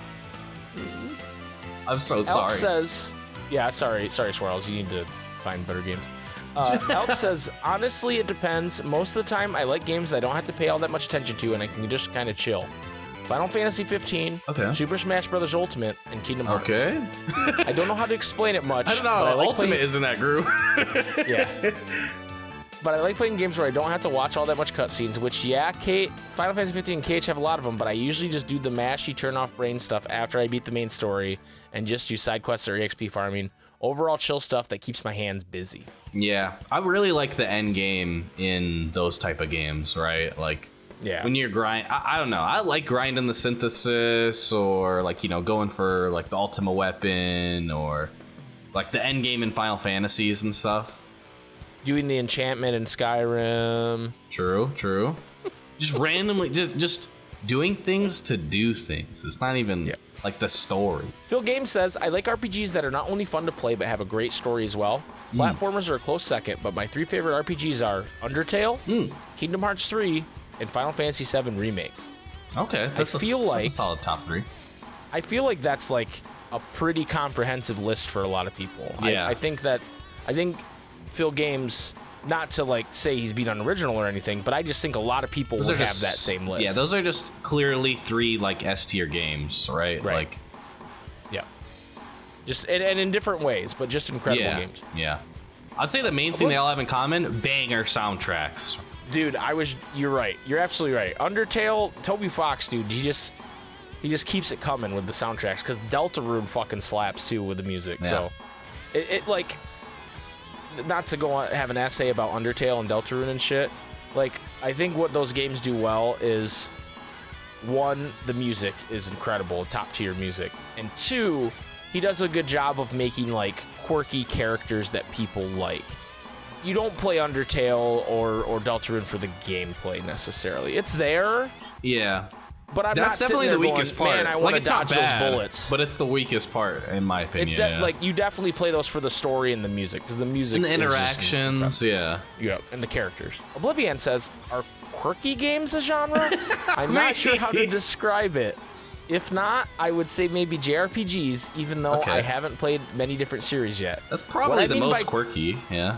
I'm so sorry. Elk says, yeah, sorry, Swirls. You need to find better games. Elk says, honestly, it depends. Most of the time, I like games that I don't have to pay all that much attention to, and I can just kind of chill. Final Fantasy 15, Super Smash Bros. Ultimate, and Kingdom Hearts. Okay. I don't know how to explain it much. I don't know. But I like Ultimate playing, is in that group. yeah. But I like playing games where I don't have to watch all that much cutscenes, which, Final Fantasy 15 and KH have a lot of them, but I usually just do the mashy turn-off brain stuff after I beat the main story and just do side quests or EXP farming. Overall chill stuff that keeps my hands busy. Yeah, I really like the end game in those type of games, right? Like, when you're I don't know. I like grinding the synthesis, or like going for like the ultimate weapon, or like the end game in Final Fantasies and stuff. Doing the enchantment in Skyrim. True. Just randomly, just doing things to do things. It's not even like the story. Phil Games says, I like RPGs that are not only fun to play, but have a great story as well. Platformers are a close second, but my 3 favorite RPGs are Undertale, Kingdom Hearts 3, and Final Fantasy VII Remake. Okay, that's a solid top 3. I feel like that's like a pretty comprehensive list for a lot of people. Yeah. I think Phil Games, not to like say he's being unoriginal or anything, but I just think a lot of people would have that same list. Yeah, those are just clearly 3 like S tier games, right? Like, yeah. Just and in different ways, but just incredible games. Yeah. I'd say the main thing they all have in common, banger soundtracks. Dude, you're right. You're absolutely right. Undertale, Toby Fox, dude, he just keeps it coming with the soundtracks, because Deltarune fucking slaps too with the music. Yeah. So it like, not to go on, have an essay about Undertale and Deltarune and shit, like, I think what those games do well is, 1, the music is incredible, top tier music, and 2, he does a good job of making like quirky characters that people like. You don't play Undertale or Deltarune for the gameplay necessarily. It's there. Yeah. But I'm That's not definitely the weakest part. Man, I want to it's not dodge bad, those bullets. But it's the weakest part, in my opinion. It's like, you definitely play those for the story and the music, because the music and the is interactions, yeah, and the characters. Oblivion says, are quirky games a genre? I'm not sure how to describe it. If not, I would say maybe JRPGs, even though I haven't played many different series yet. That's probably the most quirky, yeah.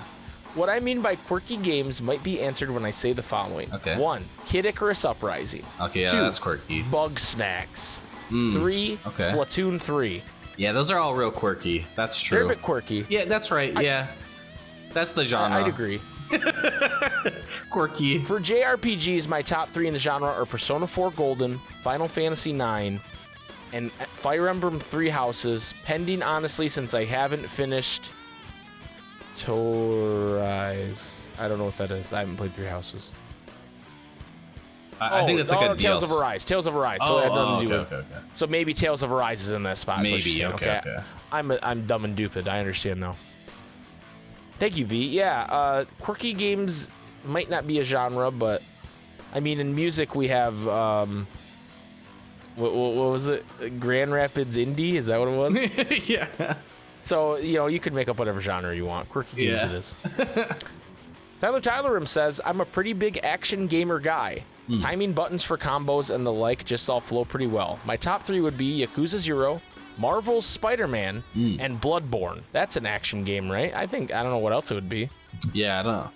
What I mean by quirky games might be answered when I say the following. Okay. 1, Kid Icarus Uprising. Okay, yeah, 2, that's quirky. Bug Snacks. 3, Splatoon 3. Yeah, those are all real quirky. That's true. They're a bit quirky. Yeah, that's right. Yeah. That's the genre. I'd agree. Quirky. For JRPGs, my top 3 in the genre are Persona 4 Golden, Final Fantasy IX, and Fire Emblem 3 Houses, pending, honestly, since I haven't finished Torise. I don't know what that is. I haven't played 3 Houses. I think that's like a Tales DLC. of Arise. Tales of Arise. So that had nothing to do with. Okay. So maybe Tales of Arise is in that spot. Maybe. Okay. I'm dumb and stupid. I understand now. Thank you, V. Yeah, quirky games might not be a genre, but I mean, in music we have what was it? Grand Rapids Indie? Is that what it was? Yeah. So, you could make up whatever genre you want. Quirky games it is. Tyler says, I'm a pretty big action gamer guy. Timing buttons for combos and the like just all flow pretty well. My top 3 would be Yakuza 0, Marvel's Spider-Man, and Bloodborne. That's an action game, right? I don't know what else it would be. Yeah, I don't know.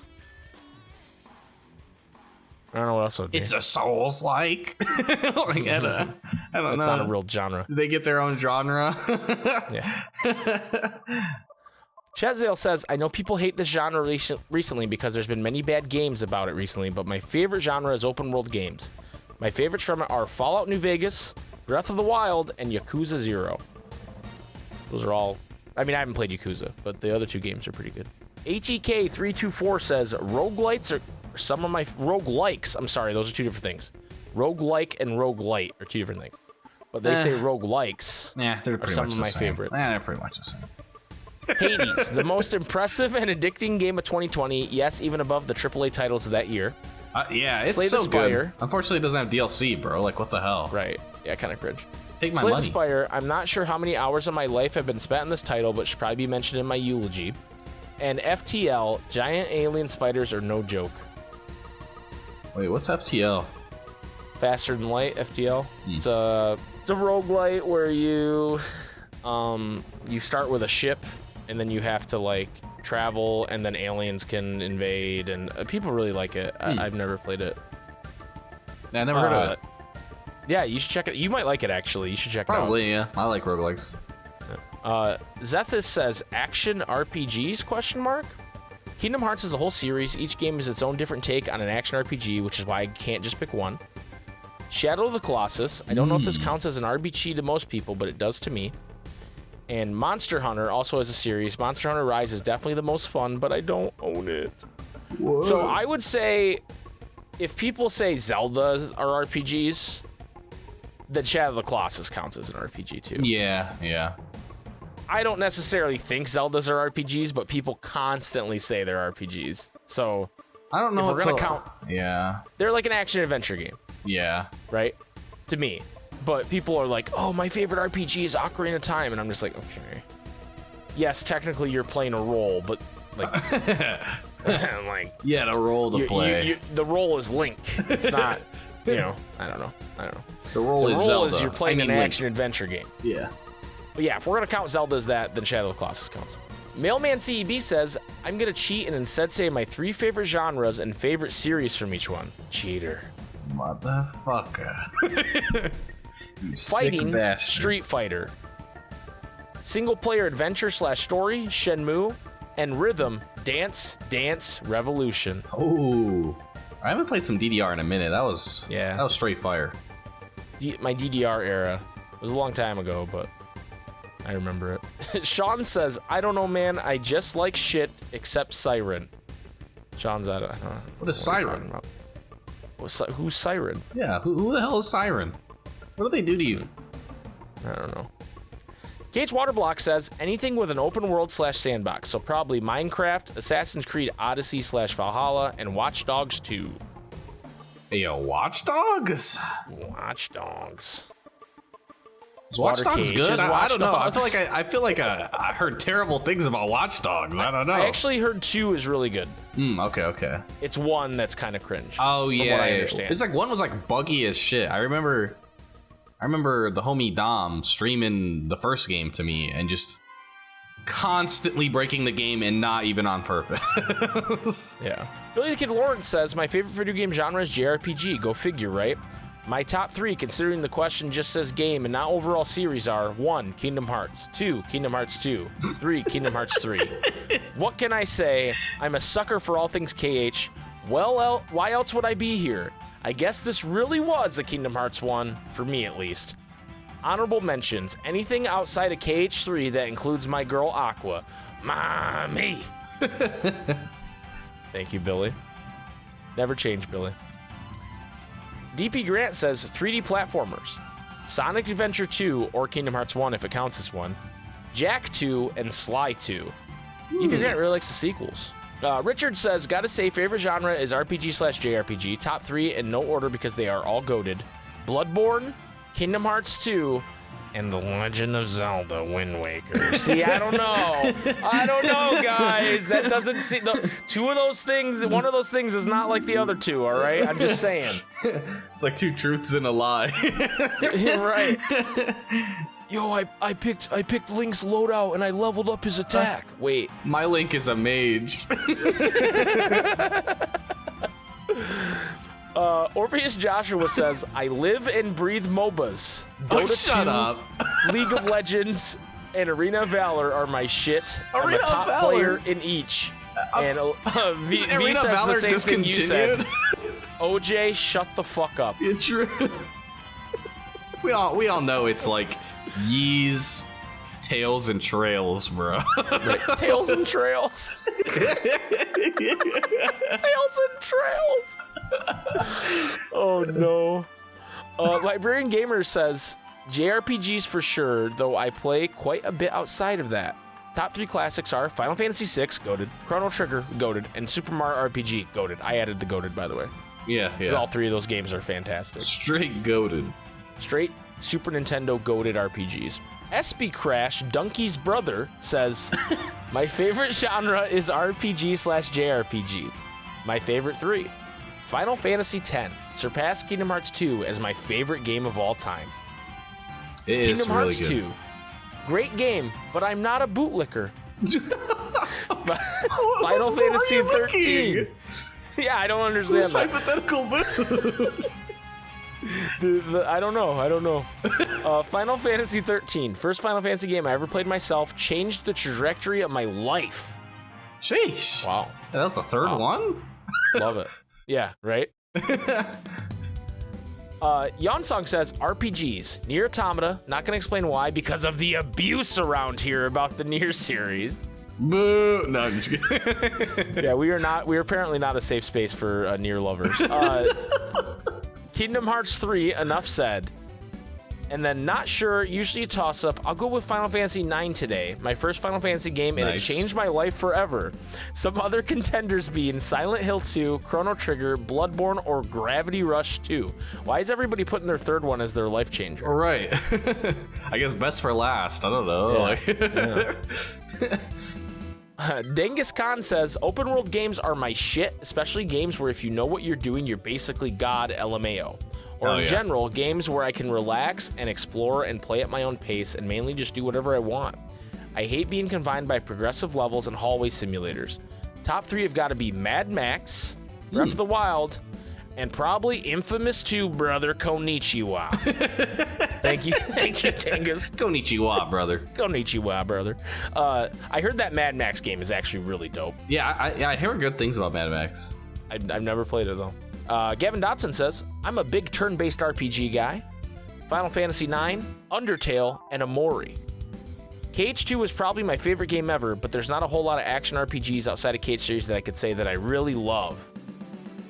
I don't know what else it would be. It's a Souls-like. I don't know. It's not a real genre. They get their own genre. Yeah. Chazale says, I know people hate this genre recently because there's been many bad games about it recently, but my favorite genre is open world games. My favorites from it are Fallout New Vegas, Breath of the Wild, and Yakuza 0. Those are all... I mean, I haven't played Yakuza, but the other 2 games are pretty good. ATK324 says, roguelites are some of my... Roguelikes, I'm sorry, those are 2 different things. Roguelike and roguelite are 2 different things. But they say roguelikes they're are some of my favorites. They're pretty much the same. Hades, the most impressive and addicting game of 2020. Yes, even above the AAA titles of that year. Yeah, it's Slay the so Spire. good. Unfortunately, it doesn't have DLC, bro. Like, what the hell? Right. Yeah, kind of cringe. Take my Slay the money. Spire, I'm not sure how many hours of my life have been spent in this title, but should probably be mentioned in my eulogy. And FTL, giant alien spiders are no joke. Wait, what's FTL? Faster Than Light, FTL. It's a roguelite where you start with a ship, and then you have to like travel, and then aliens can invade, and people really like it. I've never played it. Yeah, I never heard of it. Yeah, you should check it. You might like it, actually. You should check Probably, yeah. I like roguelikes. it out. Zethis says, action RPGs, ? Kingdom Hearts is a whole series. Each game is its own different take on an action RPG, which is why I can't just pick one. Shadow of the Colossus. I don't know if this counts as an RPG to most people, but it does to me. And Monster Hunter also has a series. Monster Hunter Rise is definitely the most fun, but I don't own it. Whoa. So I would say, if people say Zelda are RPGs, then Shadow of the Colossus counts as an RPG too. Yeah. I don't necessarily think Zeldas are RPGs, but people constantly say they're RPGs. So I don't know. if we're gonna count, yeah, they're like an action adventure game. Yeah. Right. to me. But people are like, oh, my favorite RPG is Ocarina of Time. And I'm just like, okay. Yes, technically you're playing a role, but like, like yeah, the role to play. The role is Link. It's not, I don't know. The role is Zelda. You're playing an action-adventure game. Yeah. But yeah, if we're going to count Zelda as that, then Shadow of the Colossus counts. Mailman CEB says, I'm going to cheat and instead say my 3 favorite genres and favorite series from each one. Cheater. Motherfucker. Fighting, Street Fighter. Single-player adventure/story, Shenmue. And rhythm, Dance Revolution. Oh. I haven't played some DDR in a minute. That was straight fire. My DDR era. It was a long time ago, but I remember it. Sean says, I don't know, man. I just like shit except Siren. Sean's out of... What is Siren? Who's Siren? Yeah, who the hell is Siren? What do they do to you? I don't know. Gates Waterblock says, anything with an open world/sandbox. So probably Minecraft, Assassin's Creed Odyssey/Valhalla, and Watch Dogs 2. Hey, yo, Watch Dogs? Watch Dogs. Watch Dogs good? I don't know. Dogs. I feel like I heard terrible things about Watch Dogs. I don't know. I actually heard 2 is really good. Okay. It's 1 that's kind of cringe. Oh yeah, from what I understand. It's like 1 was like buggy as shit. I remember the homie Dom streaming the first game to me and just constantly breaking the game and not even on purpose. Yeah. Billy the Kid Lawrence says, my favorite video game genre is JRPG. Go figure, right? My top 3, considering the question just says game and not overall series, are 1, Kingdom Hearts, 2, Kingdom Hearts 2, 3, Kingdom Hearts 3. What can I say? I'm a sucker for all things KH. Well, why else would I be here? I guess this really was a Kingdom Hearts 1, for me at least. Honorable mentions, anything outside of KH3 that includes my girl Aqua. Mommy! Thank you, Billy. Never change, Billy. DP Grant says 3D platformers. Sonic Adventure 2 or Kingdom Hearts 1 if it counts as one. Jack 2 and Sly 2. DP Grant really likes the sequels. Richard says, gotta say, favorite genre is RPG/JRPG. Top 3 in no order because they are all goated. Bloodborne, Kingdom Hearts 2, and The Legend of Zelda Wind Waker. See, I don't know, guys. That doesn't see two of those things. One of those things is not like the other two. All right, I'm just saying. It's like 2 truths and a lie. Right. Yo, I picked Link's loadout and I leveled up his attack. Wait, my Link is a mage. Orpheus Joshua says, I live and breathe MOBAs. Dota 2, shut up. League of Legends, and Arena of Valor are my shit. I'm a top player in each. And V says Valor the same thing you said. discontinued? OJ, shut the fuck up. Yeah, true. We all know it's like Yeez, Tails, and Trails, bro. Right. Tails and Trails. Tails and Trails. Oh no. Librarian Gamer says JRPGs for sure, though I play quite a bit outside of that. Top 3 classics are Final Fantasy VI, goated, Chrono Trigger, goated, and Super Mario RPG, goated. I added the goated, by the way. Yeah. All 3 of those games are fantastic. Straight goated. Straight Super Nintendo goated RPGs. SB Crash, Donkey's brother, says, my favorite genre is RPG/JRPG. My favorite 3. Final Fantasy X surpassed Kingdom Hearts 2 as my favorite game of all time. Kingdom Hearts really 2. Great game, but I'm not a bootlicker. Final Fantasy 13. Yeah, I don't understand Who's that. hypothetical boot? I don't know. Final Fantasy 13. First Final Fantasy game I ever played myself. Changed the trajectory of my life. Sheesh. Wow. That was the third one? Love it. Yeah, right? Yonsong says, RPGs. Nier Automata. Not going to explain why, because of the abuse around here about the Nier series. Boo. No, I'm just kidding. Yeah, we are apparently not a safe space for Nier lovers. Kingdom Hearts 3, enough said. And then not sure, usually a toss-up. I'll go with Final Fantasy IX today. My first Final Fantasy game, and it changed my life forever. Some other contenders being Silent Hill 2, Chrono Trigger, Bloodborne, or Gravity Rush 2. Why is everybody putting their third one as their life changer? All right. I guess best for last. I don't know. Genghis Khan says, open world games are my shit, especially games where if you know what you're doing, you're basically God LMAO. Or in general, games where I can relax and explore and play at my own pace and mainly just do whatever I want. I hate being confined by progressive levels and hallway simulators. Top 3 have got to be Mad Max, Breath of the Wild, and probably Infamous 2, brother. Konnichiwa. Thank you, Genghis. Konnichiwa, brother. Konnichiwa, brother. I heard that Mad Max game is actually really dope. Yeah, I hear good things about Mad Max. I've never played it, though. Gavin Dotson says, I'm a big turn-based RPG guy. Final Fantasy IX, Undertale, and Amori. KH2 is probably my favorite game ever, but there's not a whole lot of action RPGs outside of KH series that I could say that I really love.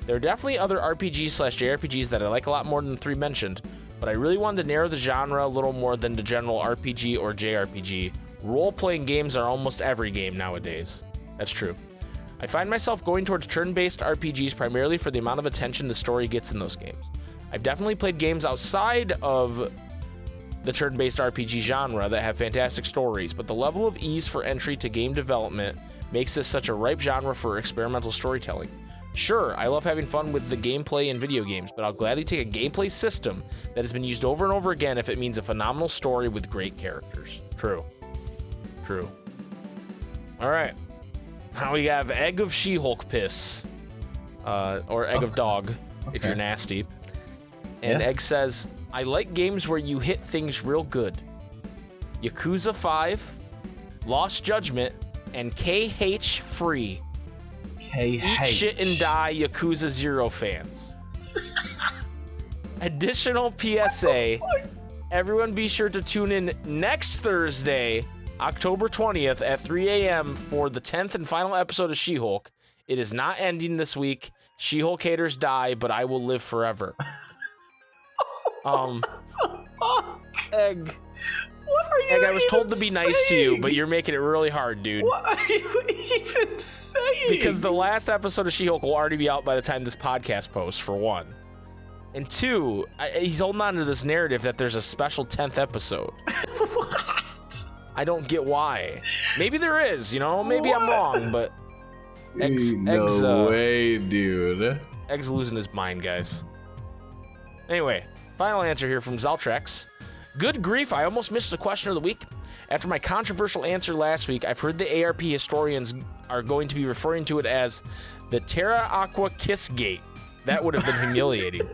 There are definitely other RPGs/JRPGs that I like a lot more than the 3 mentioned, but I really wanted to narrow the genre a little more than the general RPG or JRPG. Role-playing games are almost every game nowadays. That's true. I find myself going towards turn-based RPGs primarily for the amount of attention the story gets in those games. I've definitely played games outside of the turn-based RPG genre that have fantastic stories, but the level of ease for entry to game development makes this such a ripe genre for experimental storytelling. Sure, I love having fun with the gameplay in video games, but I'll gladly take a gameplay system that has been used over and over again if it means a phenomenal story with great characters. True. All right. Now we have Egg of She-Hulk Piss, or Egg of Dog, if you're nasty. And Egg says, I like games where you hit things real good. Yakuza 5, Lost Judgment, and KH Free. Eat shit and die, Yakuza 0 fans. Additional PSA, everyone be sure to tune in next Thursday, October 20th at 3 a.m. for the 10th and final episode of She-Hulk. It is not ending this week. She-Hulk haters die, but I will live forever. Egg. What are you Egg, I was told to be nice to you, but you're making it really hard, dude. What are you even saying? Because the last episode of She-Hulk will already be out by the time this podcast posts, for one. And two, he's holding on to this narrative that there's a special 10th episode. What? I don't get why. Maybe there is, Maybe I'm wrong, but Egg's way, dude. Egg's losing his mind, guys. Anyway, final answer here from Zaltrex. Good grief, I almost missed the question of the week. After my controversial answer last week, I've heard the ARP historians are going to be referring to it as the Terra Aqua Kiss Gate. That would have been humiliating.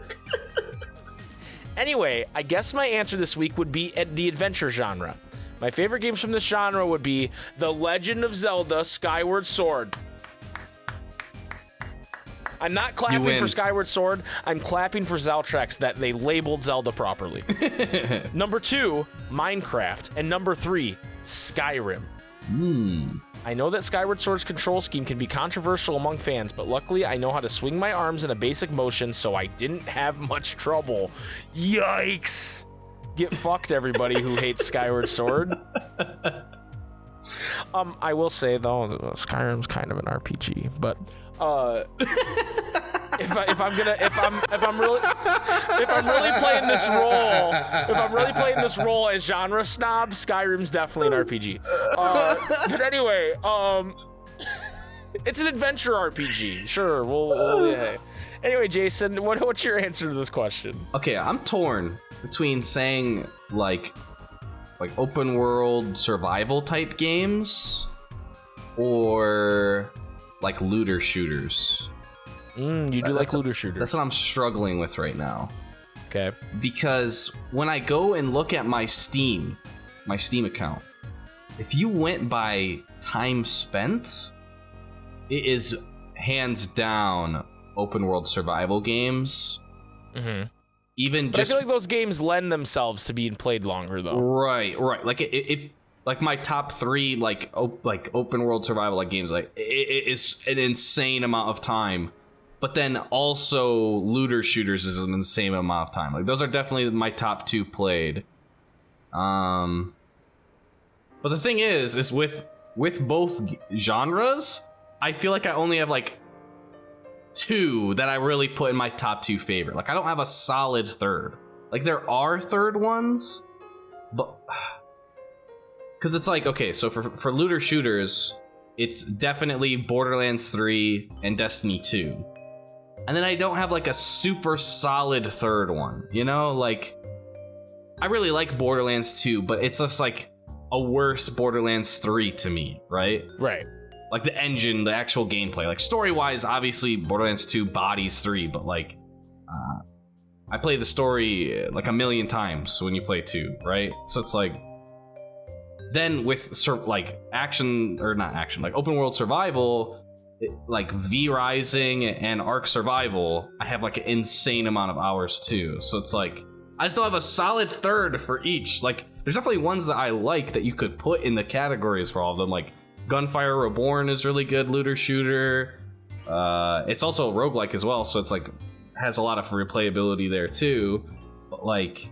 Anyway, I guess my answer this week would be the adventure genre. My favorite games from this genre would be The Legend of Zelda Skyward Sword. I'm not clapping for Skyward Sword. I'm clapping for Zaltrex that they labeled Zelda properly. Number 2, Minecraft. And number 3, Skyrim. I know that Skyward Sword's control scheme can be controversial among fans, but luckily I know how to swing my arms in a basic motion, so I didn't have much trouble. Yikes! Get fucked, everybody who hates Skyward Sword. I will say though, Skyrim's kind of an RPG, but if I'm really playing this role as genre snob, Skyrim's definitely an RPG. But anyway, it's an adventure RPG. Sure, yeah. Anyway, Jason, what's your answer to this question? Okay, I'm torn between saying like open world survival type games or like looter shooters. You do like looter shooters. That's what I'm struggling with right now. Okay. Because when I go and look at my Steam account, if you went by time spent, it is hands down open world survival games. Mm-hmm. But I feel like those games lend themselves to being played longer, though. Right. Like if like my top 3 like open world survival like games, like it is an insane amount of time. But then also looter shooters is an insane amount of time. Like those are definitely my top 2 played. But the thing is with both genres, I feel like I only have like 2 that I really put in my top 2 favorite. Like I don't have a solid third. Like there are third ones, but because it's like, okay, so for looter shooters, it's definitely Borderlands 3 and Destiny 2. And then I don't have like a super solid third one, you know? Like I really like Borderlands 2, but it's just like a worse Borderlands 3 to me, right? Right. Like the engine, the actual gameplay. Like story-wise, obviously Borderlands 2 bodies 3, but like I play the story like a million times when you play 2, right? So it's like then with like action or not action, like open world survival, like V Rising and Ark Survival, I have like an insane amount of hours too. So it's like I still have a solid third for each. Like there's definitely ones that I like that you could put in the categories for all of them. Like Gunfire Reborn is really good looter shooter. It's also a roguelike as well, so it's like has a lot of replayability there too. But like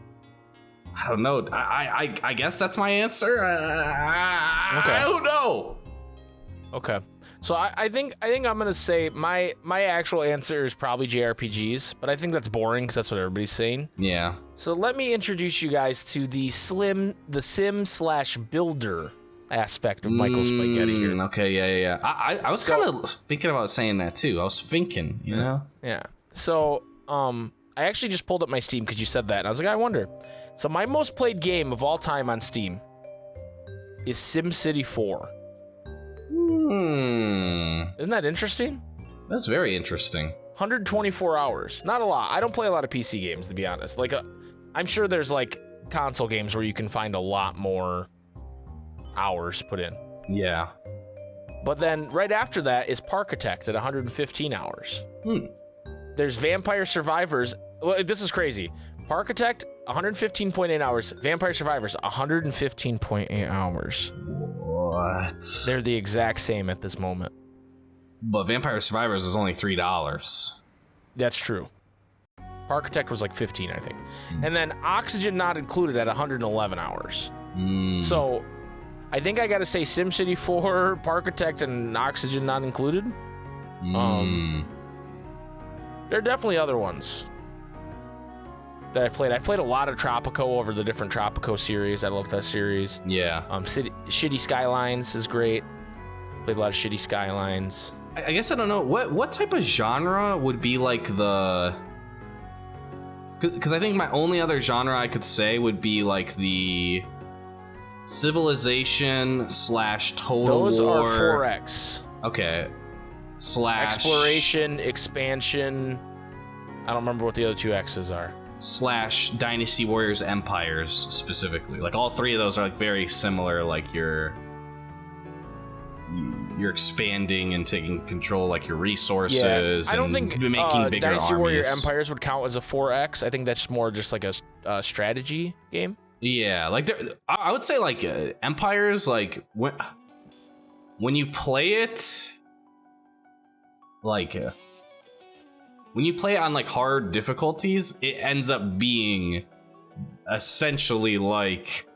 I don't know. I guess that's my answer. Okay. I don't know. Okay. So I think I'm gonna say my actual answer is probably JRPGs, but I think that's boring because that's what everybody's saying. Yeah. So let me introduce you guys to the sim/builder aspect of Michael SpikeGhetti here. Okay, yeah. I was kind of thinking about saying that too. I was thinking, you know. Yeah. So I actually just pulled up my Steam because you said that, and I was like, I wonder. So my most played game of all time on Steam is SimCity 4. Isn't that interesting? That's very interesting. 124 hours. Not a lot. I don't play a lot of PC games, to be honest. Like, I'm sure there's like console games where you can find a lot more hours put in. Yeah. But then right after that is Parkitect at 115 hours. There's Vampire Survivors. Well, this is crazy. Parkitect, 115.8 hours. Vampire Survivors, 115.8 hours. What? They're the exact same at this moment. But Vampire Survivors is only $3. That's true. Parkitect was like 15, I think. And then Oxygen Not Included at 111 hours. So I think I gotta say SimCity 4, Parkitect, and Oxygen Not Included. There are definitely other ones that I played. I played a lot of Tropico over the different Tropico series. I love that series. Yeah. Shitty Skylines is great. Played a lot of Shitty Skylines. I guess I don't know what type of genre would be like the. Because I think my only other genre I could say would be like the Civilization / Total Those War. are 4X. Okay. / Exploration, expansion. I don't remember what the other 2 X's are. / Dynasty Warriors Empires specifically. Like all 3 of those are like very similar. Like you're expanding and taking control like your resources. I don't think making bigger Dynasty Warrior armies. Empires would count as a 4X. I think that's more just like a strategy game. Yeah, like I would say like Empires, like when you play it, like when you play it on like hard difficulties, it ends up being essentially like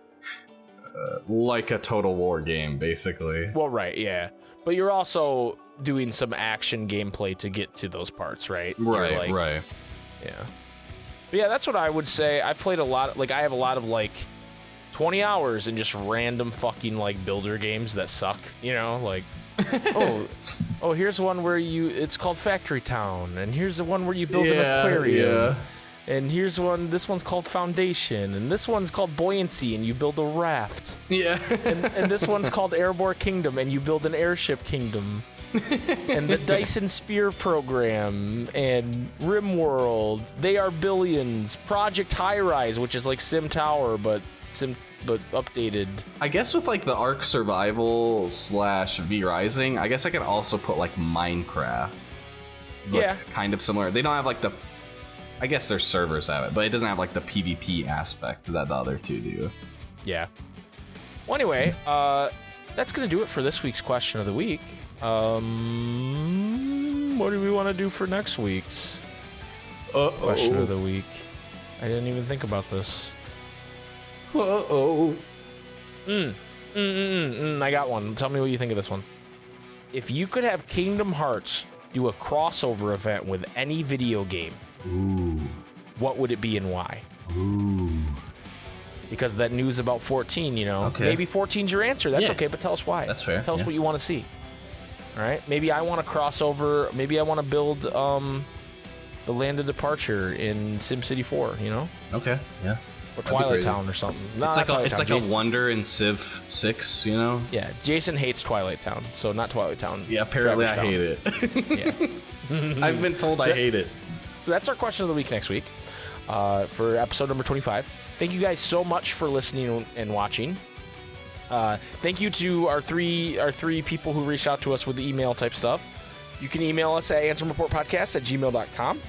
a Total War game, basically. Well, right, yeah, but you're also doing some action gameplay to get to those parts, right? Right, right. Yeah. But yeah, that's what I would say. I've played a lot. Like I have a lot of like 20 hours in just random fucking like builder games that suck. You know, like oh, here's one where it's called Factory Town, and here's the one where you build an aquarium. Yeah. And here's this one's called Foundation, and this one's called Buoyancy, and you build a raft. Yeah. and this one's called Airborne Kingdom, and you build an airship kingdom. And the Dyson Spear program, and RimWorld, They Are Billions, Project High Rise, which is like Sim Tower, but updated. I guess with like the Ark Survival / V Rising, I guess I could also put like Minecraft. It's like kind of similar. They don't have like I guess their servers have it, but it doesn't have like the PvP aspect that the other 2 do. Yeah. Well, anyway, that's gonna do it for this week's question of the week. What do we want to do for next week's question of the week? I didn't even think about this. Uh-oh. I got one. Tell me what you think of this one. If you could have Kingdom Hearts do a crossover event with any video game, Ooh. what would it be and why? Ooh. Because of that news about 14, you know. Okay. Maybe 14's your answer. That's Yeah. okay, but tell us why. That's fair. Tell us what you want to see. All right? Maybe I want to crossover. Maybe I want to build the Land of Departure in SimCity 4, you know? Okay, yeah. Or That'd be Twilight crazy. Town or something. No, It's not Twilight Town. like Jason, a Wonder in Civ 6, you know? Yeah, Jason hates Twilight Town, so not Twilight Town. Yeah, apparently I Traverse hate it. Yeah. I've been told I hate it. So that's our question of the week next week for episode number 25. Thank you guys so much for listening and watching. Thank you to our three people who reached out to us with the email type stuff. You can email us at answerreportpodcast@gmail.com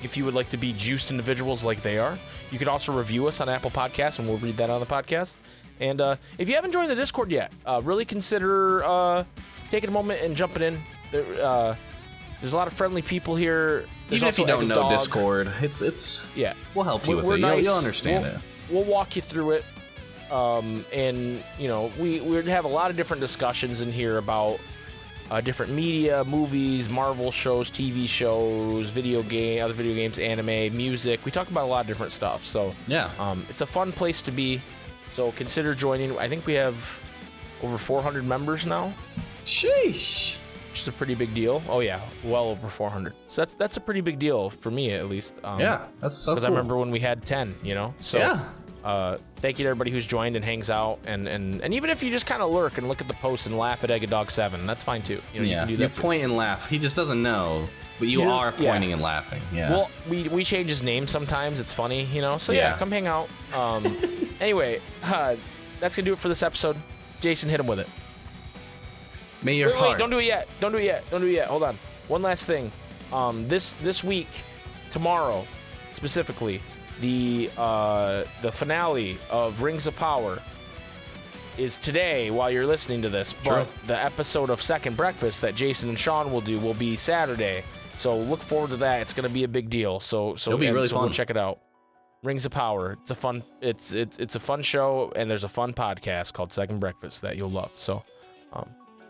if you would like to be juiced individuals like they are. You can also review us on Apple Podcasts, and we'll read that on the podcast. And if you haven't joined the Discord yet, really consider taking a moment and jumping in. There's a lot of friendly people here. There's Even if you also don't Egg know Dog. Discord, it's Yeah. we'll help you with We're it. nice. You'll understand it. We'll walk you through it. And, you know, we'd have a lot of different discussions in here about different media, movies, Marvel shows, TV shows, other video games, anime, music. We talk about a lot of different stuff. So, Yeah. it's a fun place to be. So consider joining. I think we have over 400 members now, Sheesh. which is a pretty big deal. Oh, yeah, well over 400. So that's a pretty big deal for me, at least. Yeah, that's so cool. Because I remember when we had 10, you know? So, Yeah. thank you to everybody who's joined and hangs out, and even if you just kind of lurk and look at the post and laugh at Egg Dog 7, that's fine too. You know, you Yeah, can do you that too. point and laugh. He just doesn't know, but you He doesn't- are pointing and laughing. Yeah. Well, we change his name sometimes. It's funny, you know. So yeah, Yeah. come hang out. Anyway, that's gonna do it for this episode. Jason, hit him with it. May your Wait, heart. don't do it yet. Don't do it yet. Don't do it yet. Hold on. One last thing. This week, tomorrow, specifically, the finale of Rings of Power is today while you're listening to this, but True. the episode of Second Breakfast that Jason and Sean will do will be Saturday. So look forward to that. It's gonna be a big deal. So It'll be really so fun. go check it out. Rings of Power. It's a fun. It's a fun show, and there's a fun podcast called Second Breakfast that you'll love. So,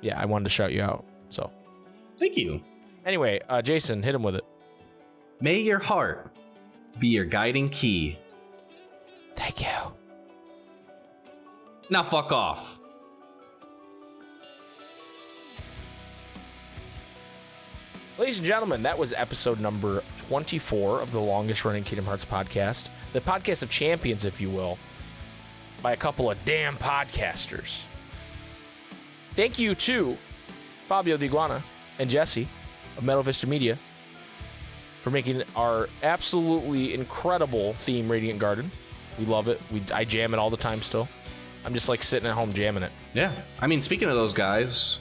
yeah, I wanted to shout you out. So Thank you. anyway, Jason, hit him with it. May your heart be your guiding key. Thank you. Now fuck off. Ladies and gentlemen, that was episode number 24 of the longest running Kingdom Hearts podcast. The podcast of champions, if you will, by a couple of damn podcasters. Thank you to Fabio the Iguana and Jesse of Metal Vista Media for making our absolutely incredible theme, Radiant Garden. We love it. I jam it all the time still. I'm just like sitting at home jamming it. Yeah. I mean, speaking of those guys,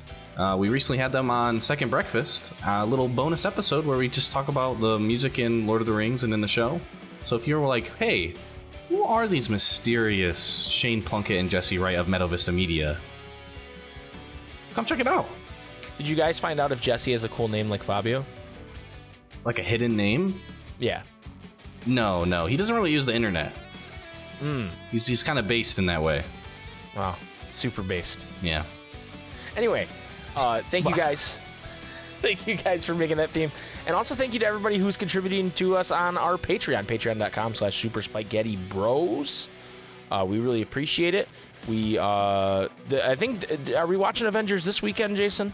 we recently had them on Second Breakfast, a little bonus episode where we just talk about the music in Lord of the Rings and in the show. So if you're like, hey, who are these mysterious Shane Plunkett and Jesse Wright of Metal Vista Media? Come check it out. Did you guys find out if Jesse has a cool name like Fabio? Like a hidden name? Yeah. No, he doesn't really use the internet. He's kind of based in that way. Wow. Super based. Yeah. Anyway, thank you guys. Thank you guys for making that theme. And also thank you to everybody who's contributing to us on our Patreon, patreon.com/SuperSpikeGhetti We really appreciate it. I think, are we watching Avengers this weekend, Jason?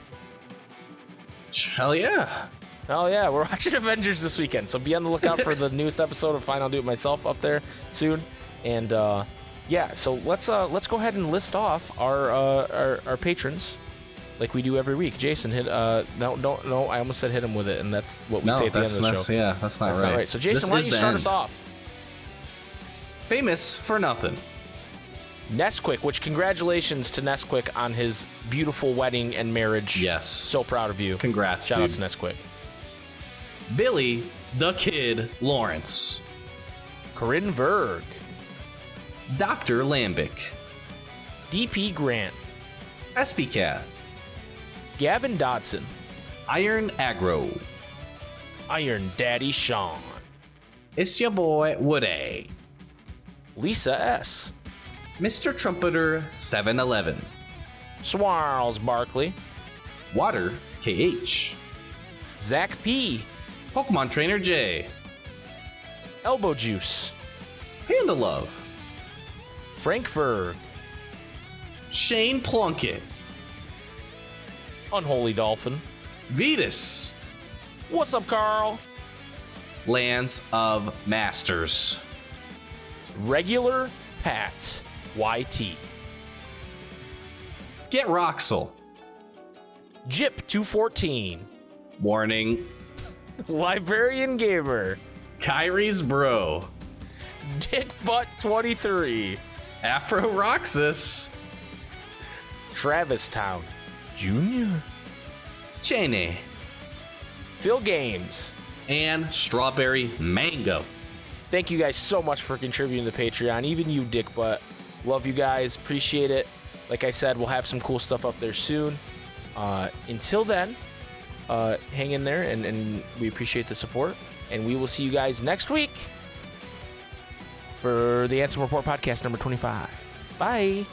Hell yeah. Oh yeah, we're watching Avengers this weekend. So be on the lookout for the newest episode of Fine, I'll Do It Myself up there soon. And yeah, so let's go ahead and list off our patrons like we do every week. Jason, hit no, I almost said hit him with it, and that's what we say at the end of the show. Yeah, that's not That's right. not right. So Jason, why don't you start us off? Famous for nothing. Nesquik, which congratulations to Nesquik on his beautiful wedding and marriage. Yes. So proud of you. Congrats, Shout out dude. to Nesquik. Billy the Kid Lawrence. Corinne Verg. Dr. Lambic. DP Grant. SPCat. Gavin Dodson. Iron Aggro. Iron Daddy Sean. It's your boy Woody. Lisa S. Mr. Trumpeter 711. Swarls Barkley. Water KH. Zach P. Pokemon Trainer J. Elbow Juice. Panda Love. Frankfurt. Shane Plunkett. Unholy Dolphin. Vetus. What's up, Carl? Lands of Masters. Regular Pat. YT. Get Roxel. Jip 214. Warning. Librarian Gamer. Kyrie's Bro. Dick Butt 23. Afro Roxas. Travis Town Jr. Cheney. Phil Games. And Strawberry Mango. Thank you guys so much for contributing to Patreon. Even you, Dick Butt. Love you guys. Appreciate it. Like I said, we'll have some cool stuff up there soon. Until then, hang in there, and we appreciate the support. And we will see you guys next week for the Ansem Report podcast number 25. Bye.